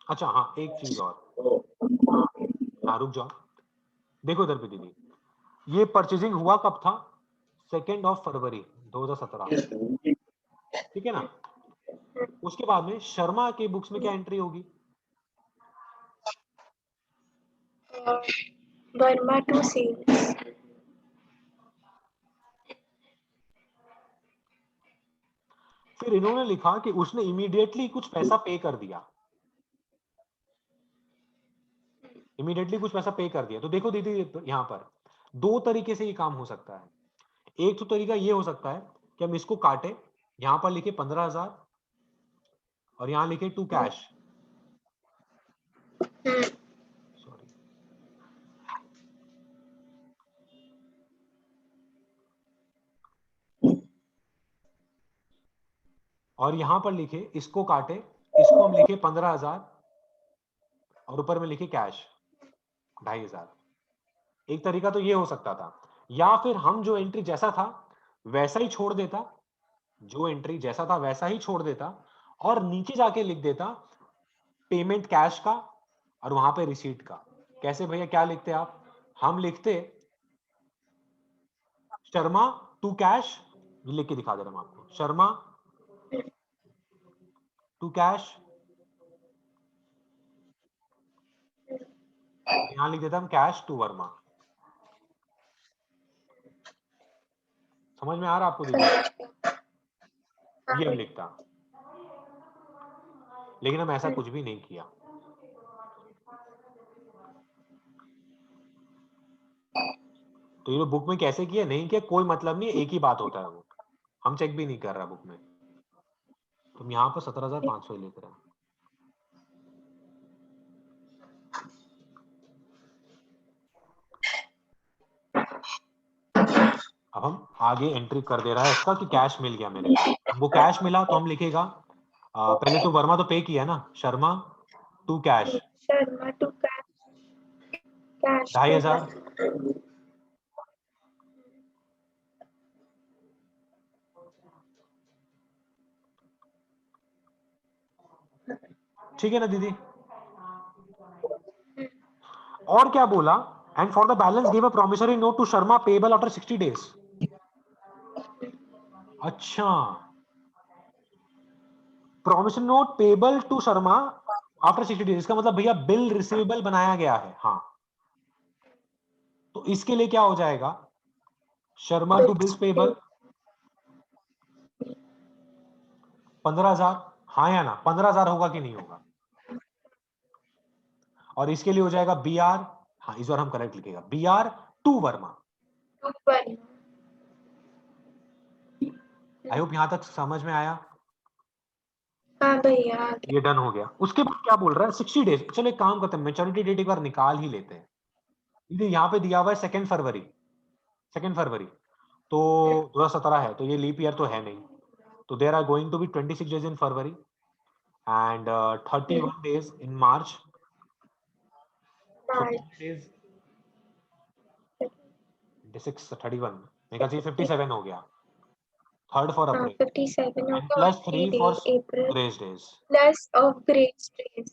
अच्छा हाँ, एक चीज और, हाँ रुक जाओ, देखो इधर पे दीदी, ये परचेजिंग हुआ कब था? 2 फरवरी 2017, ठीक है ना। उसके बाद में शर्मा के बुक्स में क्या एंट्री होगी? Verma to sales. फिर इन्होंने लिखा कि उसने इमीडिएटली कुछ पैसा पे कर दिया, इमीडिएटली कुछ पैसा पे कर दिया। तो देखो दीदी यहाँ पर दो तरीके से ये काम हो सकता है। एक तो तरीका ये हो सकता है कि हम इसको काटे, यहाँ पर लिखे 15,000 और यहाँ लिखे टू कैश, सॉरी, और यहां पर लिखे, इसको काटे, इसको हम लिखे 15,000 और ऊपर में लिखे कैश 2,500। एक तरीका तो ये हो सकता था, या फिर हम जो एंट्री जैसा था वैसा ही छोड़ देता, जो एंट्री जैसा था वैसा ही छोड़ देता, और नीचे जाके लिख देता पेमेंट कैश का और वहां पे रिसीट का। कैसे भैया, क्या लिखते आप? हम लिखते शर्मा टू कैश, लिख के दिखा दे रहा हूं आपको, शर्मा टू कैश, यहां लिख देता हम कैश टू वर्मा। समझ में आ रहा आपको दीदी? ये हम लिखता, लेकिन हम ऐसा कुछ भी नहीं किया। तो ये बुक में कैसे किया, नहीं किया, कोई मतलब नहीं, एक ही बात होता है वो, हम चेक भी नहीं कर रहा बुक में। तुम यहाँ पर 17,500 लिख रहे हैं। अब हम आगे एंट्री कर दे रहा है इसका कि कैश मिल गया मेरे को। हमको कैश मिला तो हम लिखेगा पहले तो वर्मा तो पे किया ना, Sharma to cash, Sharma to cash, cash 2,500। ठीक है ना दीदी? और क्या बोला, and for the balance give a promissory note to Sharma payable after 60 days. अच्छा, promissory note payable to Sharma after 60 days, इसका मतलब भैया बिल रिसीवेबल बनाया गया है। हाँ, तो इसके लिए क्या हो जाएगा, शर्मा टू बिल्स पेबल 15,000, हाँ या ना, 15,000 होगा कि नहीं होगा? और इसके लिए हो जाएगा बी आर, हाँ इस बार हम करेक्ट लिखेगा, B R to Verma. I hope यहां तक समझ में आया। हाँ भैया, ये डन हो गया। उसके बाद क्या बोल रहा है, 60 डेज। चलो एक काम करते हैं, मेच्योरिटी डेट एक बार निकाल ही लेते हैं। यहाँ पे दिया हुआ है 2 फरवरी, 2 फरवरी तो 2017 है, तो ये लीप ईयर तो है नहीं, तो there are going to be 26 days in February and 31 days in March, 51 days 26 31 मेरे ख्याल से 57 हो गया, 3rd फॉर अप्रैल 57 एंड होगा, plus 3 3 for days April grace days. Plus of grace days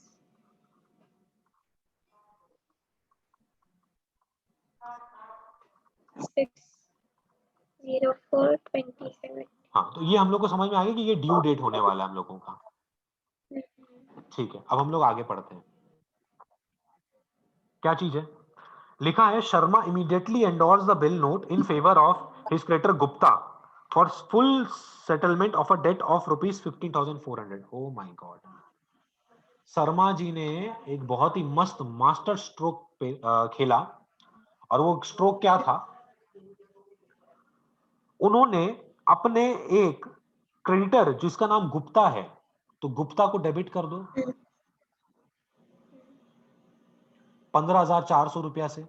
60427। हाँ, तो ये हम लोग को समझ में आ गया कि ये ड्यू डेट होने वाला है हम लोगों का। ठीक है, अब हम लोग आगे पढ़ते हैं। क्या चीज है, लिखा है Sharma immediately endorse the bill note in favour of his creditor Gupta for full settlement of a debt of ₹15,400। Oh my god, Sharma ji ने एक बहुत ही मस्त मास्टर स्ट्रोक खेला, और वो स्ट्रोक क्या था, उन्होंने अपने एक क्रेडिटर जिसका नाम गुप्ता है, तो गुप्ता को डेबिट कर दो 15,400 रुपया से।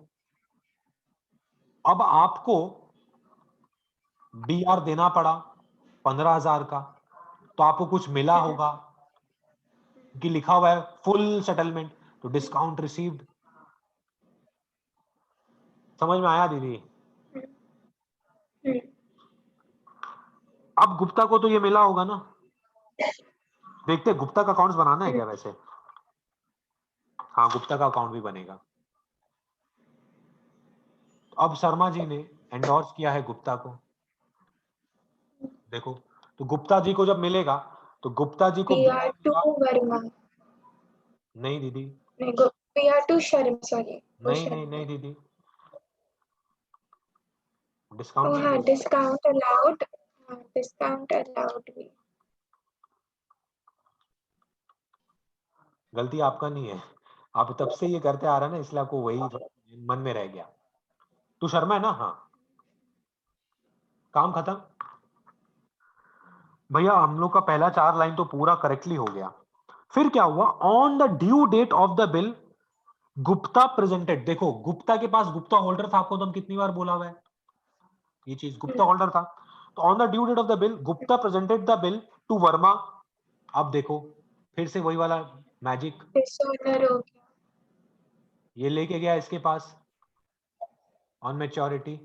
अब आपको बीआर देना पड़ा 15,000 का, तो आपको कुछ मिला होगा कि लिखा हुआ है फुल सेटलमेंट, तो डिस्काउंट रिसीव्ड। समझ में आया दीदी? अब गुप्ता को तो ये मिला होगा ना, देखते गुप्ता का अकाउंट बनाना है क्या वैसे? हाँ, गुप्ता का अकाउंट भी बनेगा। अब शर्मा जी ने एंडोर्स किया है गुप्ता को, देखो, तो गुप्ता जी को जब मिलेगा तो गुप्ता जी को BR to वर्मा, नहीं दीदी, नहीं BR to शर्मा, सॉरी नहीं दीदी, डिस्काउंट हाँ, डिस्काउंट अलाउड, डिस्काउंट अलाउड भी। गलती आपका नहीं है, आप तब से ये करते आ रहे हैं ना, इसलिए आपको वही मन में रह गया। तू शर्मा है ना? हाँ, काम खत्म भैया, हम लोग का पहला 4 लाइन तो पूरा करेक्टली हो गया। फिर क्या हुआ, on the due date of the bill Gupta presented, देखो गुप्ता के पास गुप्ता होल्डर था, आपको तो हम कितनी बार बोला हुआ है ये चीज, गुप्ता होल्डर था। तो on the due date of the bill Gupta presented the bill to Verma. अब देखो फिर से वही वाला मैजिक, डिसऑनर हो गया, ये लेके गया इसके पास ऑन मैच्योरिटी,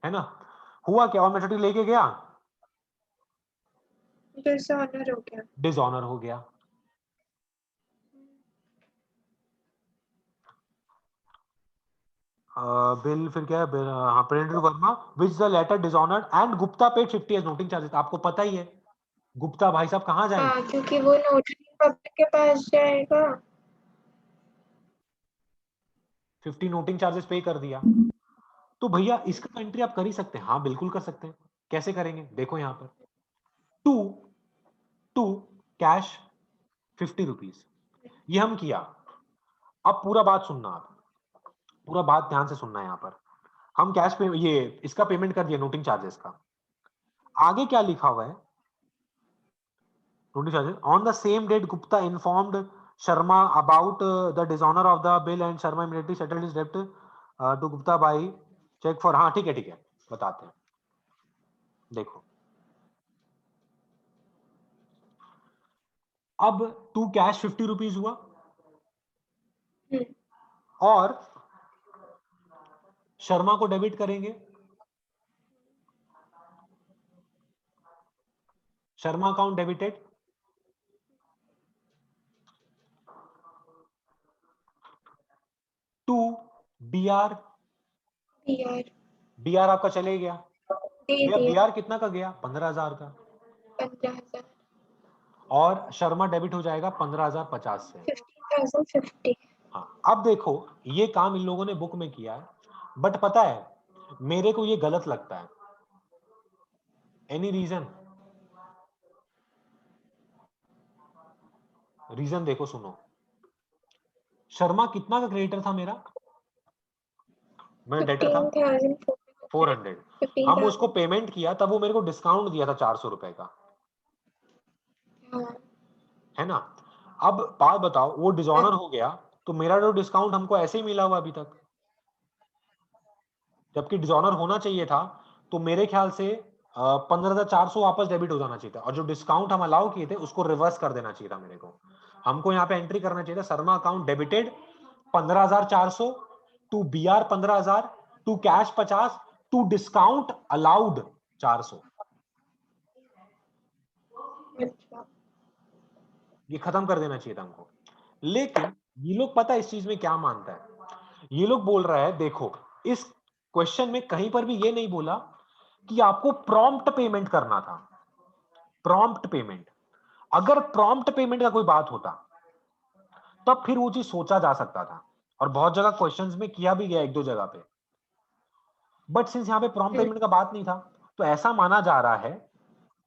है ना? हुआ क्या, ऑन मैच्योरिटी लेके गया, डिसऑनर हो गया, डिसऑनर हो गया। बिल फिर क्या है, हाँ, printed Verma which the letter dishonoured and Gupta paid 50 as noting charges. आपको पता ही है गुप्ता भाई साहब कहाँ जाएंगे? हाँ, क्योंकि वो नोटरी पब्लिक के पास जाएगा। 50 नोटिंग चार्जेस पे कर दिया। तो भैया इसका एंट्री आप कर ही सकते हैं, हाँ बिल्कुल कर सकते हैं। कैसे करेंगे देखो यहाँ पर, टू टू कैश 50 रुपीज, ये हम किया। अब पूरा बात सुनना, आप पूरा बात ध्यान से सुनना है। यहाँ पर हम कैश पे ये इसका पेमेंट कर दिया नोटिंग चार्जेस का। आगे क्या लिखा हुआ है, noting charges on the same date Gupta informed Sharma about the dishonour of the bill and Sharma immediately settled his डेब्ट to Gupta by cheque for, हाँ ठीक है बताते हैं। देखो अब टू कैश 50 रुपीज हुआ और शर्मा को डेबिट करेंगे, Sharma account debited, to BR, BR BR आपका चले गया दे भैया, दिया बीआर कितना का गया 15,000 का, 15,000, और शर्मा डेबिट हो जाएगा 15,050 से। 50,050। हाँ अब देखो ये काम इन लोगों ने बुक में किया है, बट पता है मेरे को ये गलत लगता है। Any reason? रीजन देखो सुनो, शर्मा कितना का क्रेडिटर था मेरा, मेरा डेटर था 400, हम उसको 15,000। पेमेंट किया तब वो मेरे को डिस्काउंट दिया था 400 रुपए का, हाँ, है ना। अब बात बताओ वो डिसऑनर हो गया तो मेरा जो डिस्काउंट हमको ऐसे ही मिला हुआ अभी तक, जबकि डिसऑनर होना चाहिए था तो मेरे ख्याल से 15,400 वापस डेबिट हो जाना चाहिए था, और जो डिस्काउंट हम अलाउ किए थे उसको रिवर्स कर देना चाहिए था मेरे को। हमको यहाँ पे एंट्री करना चाहिए था Sharma account debited 15,400, to BR 15,000, to cash 50, to discount allowed 400। अच्छा। ये खत्म कर देना चाहिए था हमको। लेकिन ये लोग पता है इस चीज में क्या मानता है, ये लोग बोल रहा है देखो इस क्वेश्चन में कहीं पर भी ये नहीं बोला कि आपको प्रॉम्प्ट पेमेंट करना था। प्रॉम्प्ट पेमेंट, अगर प्रॉम्प्ट पेमेंट का कोई बात होता तब फिर वो चीज सोचा जा सकता था, और बहुत जगह क्वेश्चंस में किया भी गया एक दो जगह पे। बट सिंस यहाँ पे प्रॉम्प्ट पेमेंट का बात नहीं था तो ऐसा माना जा रहा है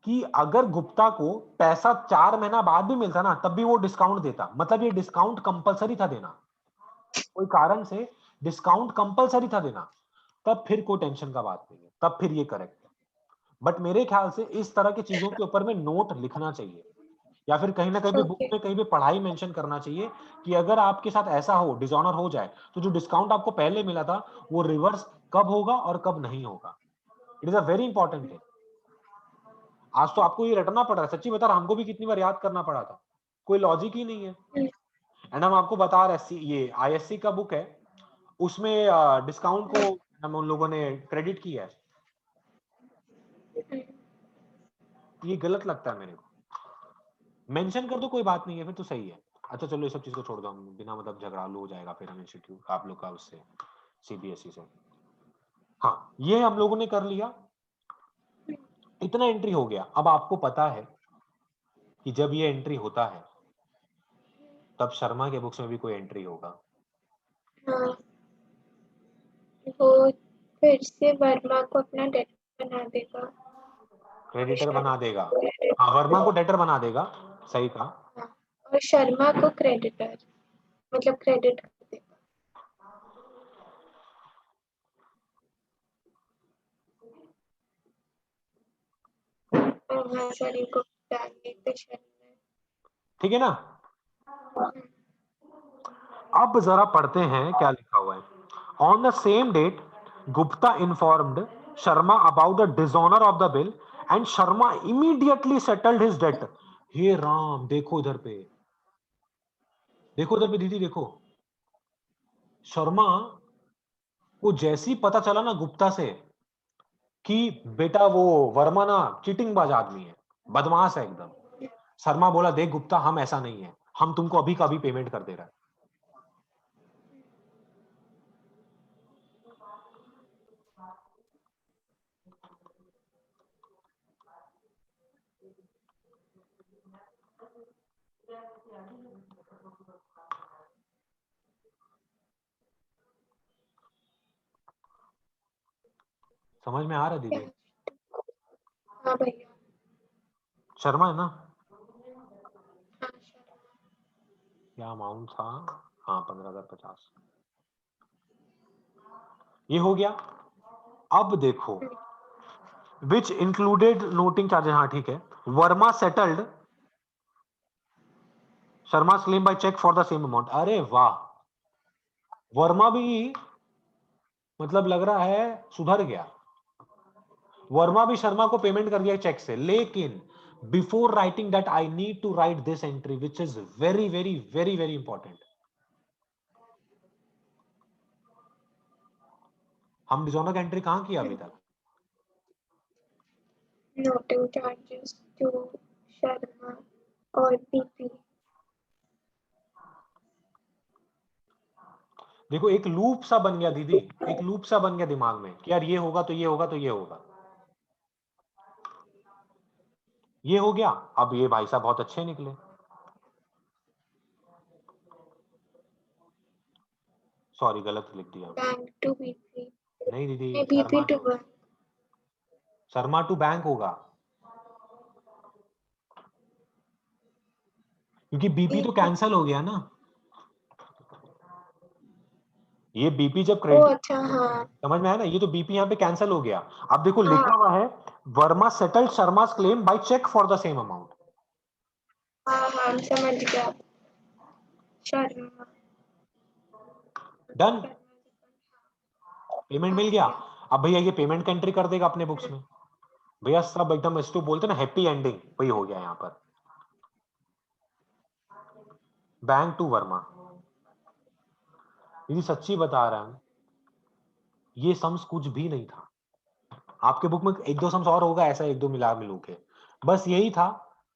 कि अगर गुप्ता को पैसा 4 महीना बाद भी मिलता ना तब भी वो डिस्काउंट देता, मतलब ये डिस्काउंट कंपलसरी था देना, कोई कारण से डिस्काउंट कंपलसरी था देना, तब फिर कोई टेंशन का बात नहीं है, तब फिर ये करेक्ट है। बट मेरे ख्याल से इस तरह की चीजों के ऊपर में नोट लिखना चाहिए, या फिर कहीं ना कहीं भी बुक ओके। में कहीं भी पढ़ाई मेंशन करना चाहिए कि अगर आपके साथ ऐसा हो डिसऑनर हो जाए तो जो डिस्काउंट आपको पहले मिला था वो रिवर्स कब होगा और कब नहीं होगा। It is a very important thing. आज तो आपको ये रटना पड़ रहा है, सच्ची बता रहा, हमको भी कितनी बार याद करना पड़ा था, कोई लॉजिक ही नहीं है। एंड हम आपको बता रहे ये आईएससी का बुक है, उसमें डिस्काउंट को हम उन लोगों ने क्रेडिट किया है, ये गलत लगता है मेरे को। मेंशन कर दो कोई बात नहीं है फिर तो सही है। अच्छा चलो ये सब चीज को छोड़ दो, हम बिना मतलब झगड़ालू हो जाएगा फिर हम इंस्टीट्यूट आप लोग का उससे सीबीएसई से। हाँ ये हम लोगों ने कर लिया, इतना एंट्री हो गया। अब आपको पता है कि जब ये एंट्री होता है तब शर्मा के बुक्स में भी कोई एंट्री होगा। हाँ, वो फिर से वर्मा को अपना डेट बना देगा और क्रेडिटर बना शर्मा देगा, को हाँ वर्मा को क्रेडिटर। डेटर बना देगा, सही कहा। हाँ, और शर्मा को क्रेडिटर, मतलब क्रेडिट कर देगा। और वहाँ सारी को डालने पे शर्मा। ठीक है ना। अब जरा पढ़ते हैं क्या लिखा हुआ है। On the same date Gupta informed Sharma about the dishonour of the bill and Sharma immediately settled his debt. हे राम, देखो इधर पे, देखो इधर पे दीदी देखो, शर्मा को जैसे ही पता चला ना गुप्ता से कि बेटा वो वर्मा ना चीटिंगबाज आदमी है, बदमाश है एकदम, शर्मा बोला देख गुप्ता हम ऐसा नहीं है, हम तुमको अभी का अभी पेमेंट कर दे रहा है। समझ में आ रहा दीदी? हाँ भैया। शर्मा है ना? हाँ क्या अमाउंट था? हाँ 15,050। ये हो गया। अब देखो विच इंक्लूडेड नोटिंग चार्जेस, हाँ ठीक है। Verma settled Sharma claim by cheque for the same amount. अरे वाह, वर्मा भी मतलब लग रहा है सुधर गया। वर्मा भी शर्मा को पेमेंट कर दिया चेक से, लेकिन before writing that I need to write this entry which is very very very very important. हम डिसऑनर एंट्री कहां किया अभी तक? नोटिंग चार्जेस टू शर्मा और बीपी। देखो एक लूप सा बन गया दीदी, एक लूप सा बन गया दिमाग में कि यार ये होगा तो ये होगा तो ये होगा। ये हो गया। अब ये भाई साहब बहुत अच्छे निकले। सॉरी गलत लिख दिया। Bank to BP. नहीं दीदी, नहीं, BP to bank. Sharma to bank होगा, क्योंकि बीपी तो कैंसिल हो गया ना। ये बीपी जब ओ क्रेडिट, अच्छा, हाँ समझ में आया ना, ये तो बीपी यहाँ पे कैंसिल हो गया। अब देखो हाँ लिखा हुआ है Verma settled Sharma's claim by cheque for the same amount. हाँ हाँ, समझ गया। शर्मा। डन, पेमेंट मिल गया। हाँ अब भैया ये पेमेंट एंट्री कर देगा अपने बुक्स में। भैया सब एकदम इस बोलते ना हैप्पी एंडिंग, वही हो गया यहाँ पर। Bank to Verma. ये सच्ची बता रहा हूं, ये सम्स कुछ भी नहीं था। आपके बुक में एक दो सम्स और होगा ऐसा, एक दो मिला मिलू के, बस यही था।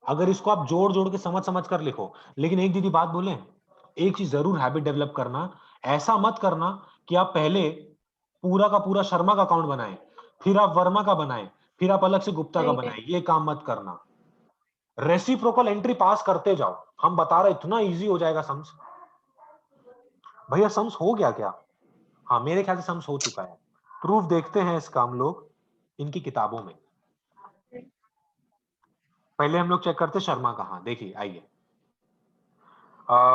अगर इसको आप जोड़ जोड़ के समझ समझ कर लिखो। लेकिन एक दीदी बात बोले, एक चीज जरूर हैबिट डेवलप करना, ऐसा मत करना कि आप पहले पूरा का पूरा शर्मा का अकाउंट बनाएं, फिर आप वर्मा का बनाएं, फिर आप अलग से गुप्ता का नहीं बनाएं। ये काम मत करना। रेसिप्रोकल एंट्री पास करते जाओ। हम बता रहे इतना इजी हो जाएगा सम्स। भैया सम्स हो गया क्या? हाँ मेरे ख्याल से सम्स हो चुका है। प्रूफ देखते हैं इसका हम लोग इनकी किताबों में। पहले हम लोग चेक करते शर्मा का। हाँ देखिए आइए,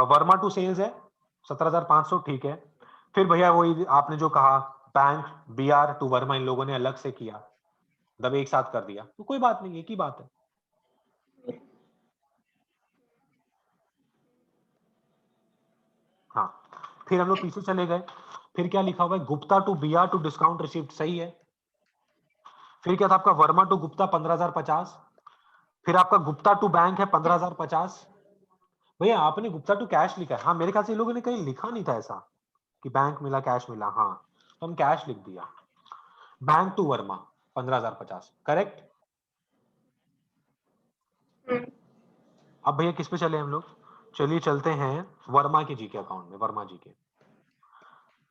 वर्मा टू सेल्स है 17,500, ठीक है। फिर भैया वही आपने जो कहा, bank B R to Verma इन लोगों ने अलग से किया, मतलब एक साथ कर दिया, तो कोई बात नहीं, एक ही बात है। हाँ फिर हम लोग पीछे चले गए। फिर क्या लिखा हुआ है, Gupta to B R to discount received, सही है। फिर क्या था आपका, वर्मा टू गुप्ता 15,050। फिर आपका गुप्ता टू बैंक है 15,050। भैया आपने गुप्ता टू कैश लिखा है। हाँ मेरे ख्याल से इन लोगों ने कहीं लिखा नहीं था ऐसा कि बैंक मिला कैश मिला, हाँ तो हम कैश लिख दिया। Bank to Verma 15,050, correct. अब भैया किस पे चले हम लोग? चलिए चलते हैं वर्मा के जी के अकाउंट में। वर्मा जी के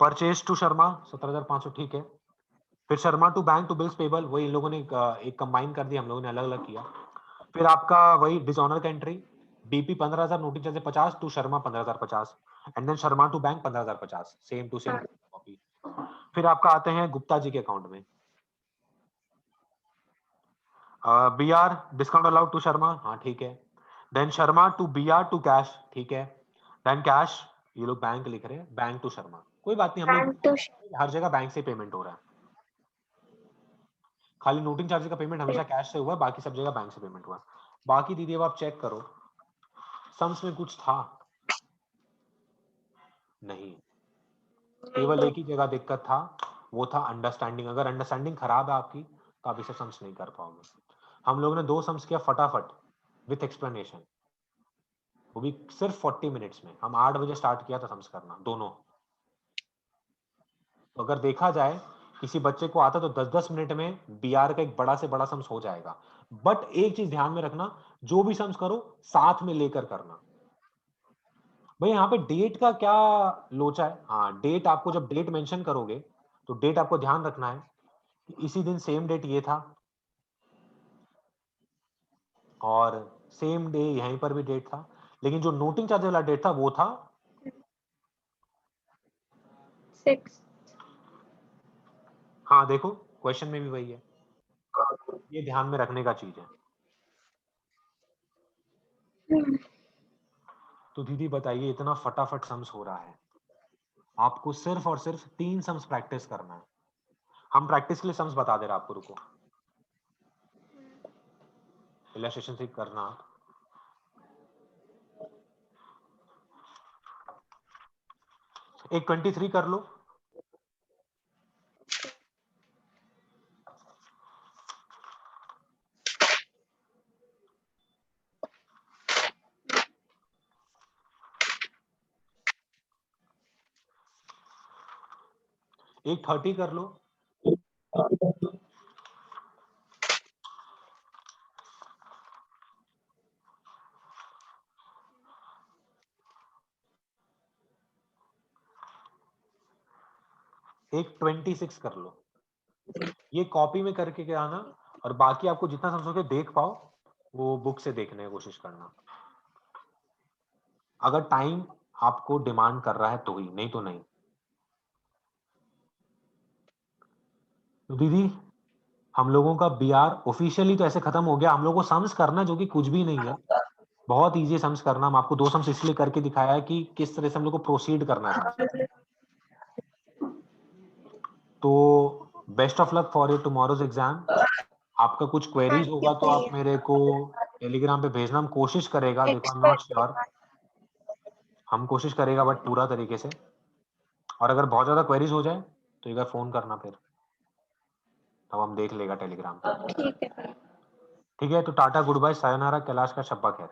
परचेज टू शर्मा 17,500, ठीक है। फिर Sharma to bank to bills payable, वही इन लोगों ने एक कंबाइन कर दिया, हम लोगों ने अलग अलग किया। फिर आपका वही डिसऑनर का entry, BP 15,000, notice charge 50 to Sharma 15,050, and then Sharma to bank 15,050, same to same copy. फिर आपका आते हैं गुप्ता जी के अकाउंट में, B R discount allowed to Sharma, हाँ ठीक है। Then Sharma to B R to cash, ठीक है। देन कैश, ये लोग बैंक लिख रहे हैं, बैंक टू शर्मा, कोई बात नहीं, हम लोग बैंक टू। हर जगह बैंक से पेमेंट हो रहा है। खाली नोटिंग चार्ज का पेमेंट हमेशा कैश से हुआ है, बाकी सब जगह बैंक से पेमेंट हुआ है। बाकी दीदी अब आप चेक करो, सम्स में कुछ था नहीं, केवल एक ही जगह दिक्कत था, वो था अंडरस्टैंडिंग। अगर अंडरस्टैंडिंग खराब है आपकी तो आप इसे सम्स नहीं कर पाओगे। हम लोगों ने 2 सम्स किया फटाफट विथ एक्सप्लेनेशन, वो भी सिर्फ 40 मिनट्स में। हम 8 बजे स्टार्ट किया था सम्स करना दोनों। तो अगर देखा जाए किसी बच्चे को आता तो 10-10 मिनट में बीआर का एक बड़ा से बड़ा सम्स हो जाएगा। बट एक चीज ध्यान में रखना, जो भी सम्स करो साथ में लेकर करना। भाई यहाँ पे डेट का क्या लोचा है? हाँ डेट, आपको जब डेट मेंशन करोगे तो डेट आपको ध्यान रखना है इसी दिन सेम डेट ये था और सेम डे यहीं पर भी डेट था, लेकिन जो नोटिंग चार्ज वाला डेट था वो था 6। हाँ देखो क्वेश्चन में भी वही है, ये ध्यान में रखने का चीज है। तो दीदी बताइए, इतना फटाफट सम्स हो रहा है, आपको सिर्फ और सिर्फ 3 सम्स प्रैक्टिस करना है। हम प्रैक्टिस के लिए सम्स बता दे रहे आपको, रुको इलस्ट्रेशन से करना। एक 23 कर लो, एक 30 कर लो, एक 26 कर लो। ये कॉपी में करके क्या आना, और बाकी आपको जितना समझ के देख पाओ वो बुक से देखने की कोशिश करना, अगर टाइम आपको डिमांड कर रहा है तो ही, नहीं तो नहीं। तो दीदी हम लोगों का बीआर ऑफिशियली तो ऐसे खत्म हो गया, हम लोगों को सम्स करना जो कि कुछ भी नहीं है, बहुत इजी सम्स करना। हम आपको 2 सम्स इसलिए करके दिखाया है कि किस तरह से हम लोग को प्रोसीड करना है सम्स में। तो best of luck for your tomorrow's exam. आपका कुछ क्वेरीज होगा तो आप मेरे को टेलीग्राम पे भेजना, हम कोशिश करेगा, देखो आई एम नॉट श्योर, हम कोशिश करेगा बट पूरा तरीके से। और अगर बहुत ज्यादा क्वेरीज हो जाए तो एक बार फोन करना, फिर तब हम देख लेगा टेलीग्राम पे। ठीक है, ठीक है, तो tata good bye, sayonara, Kailash का शब्बा खैर,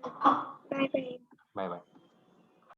बाय बाय। Bye bye.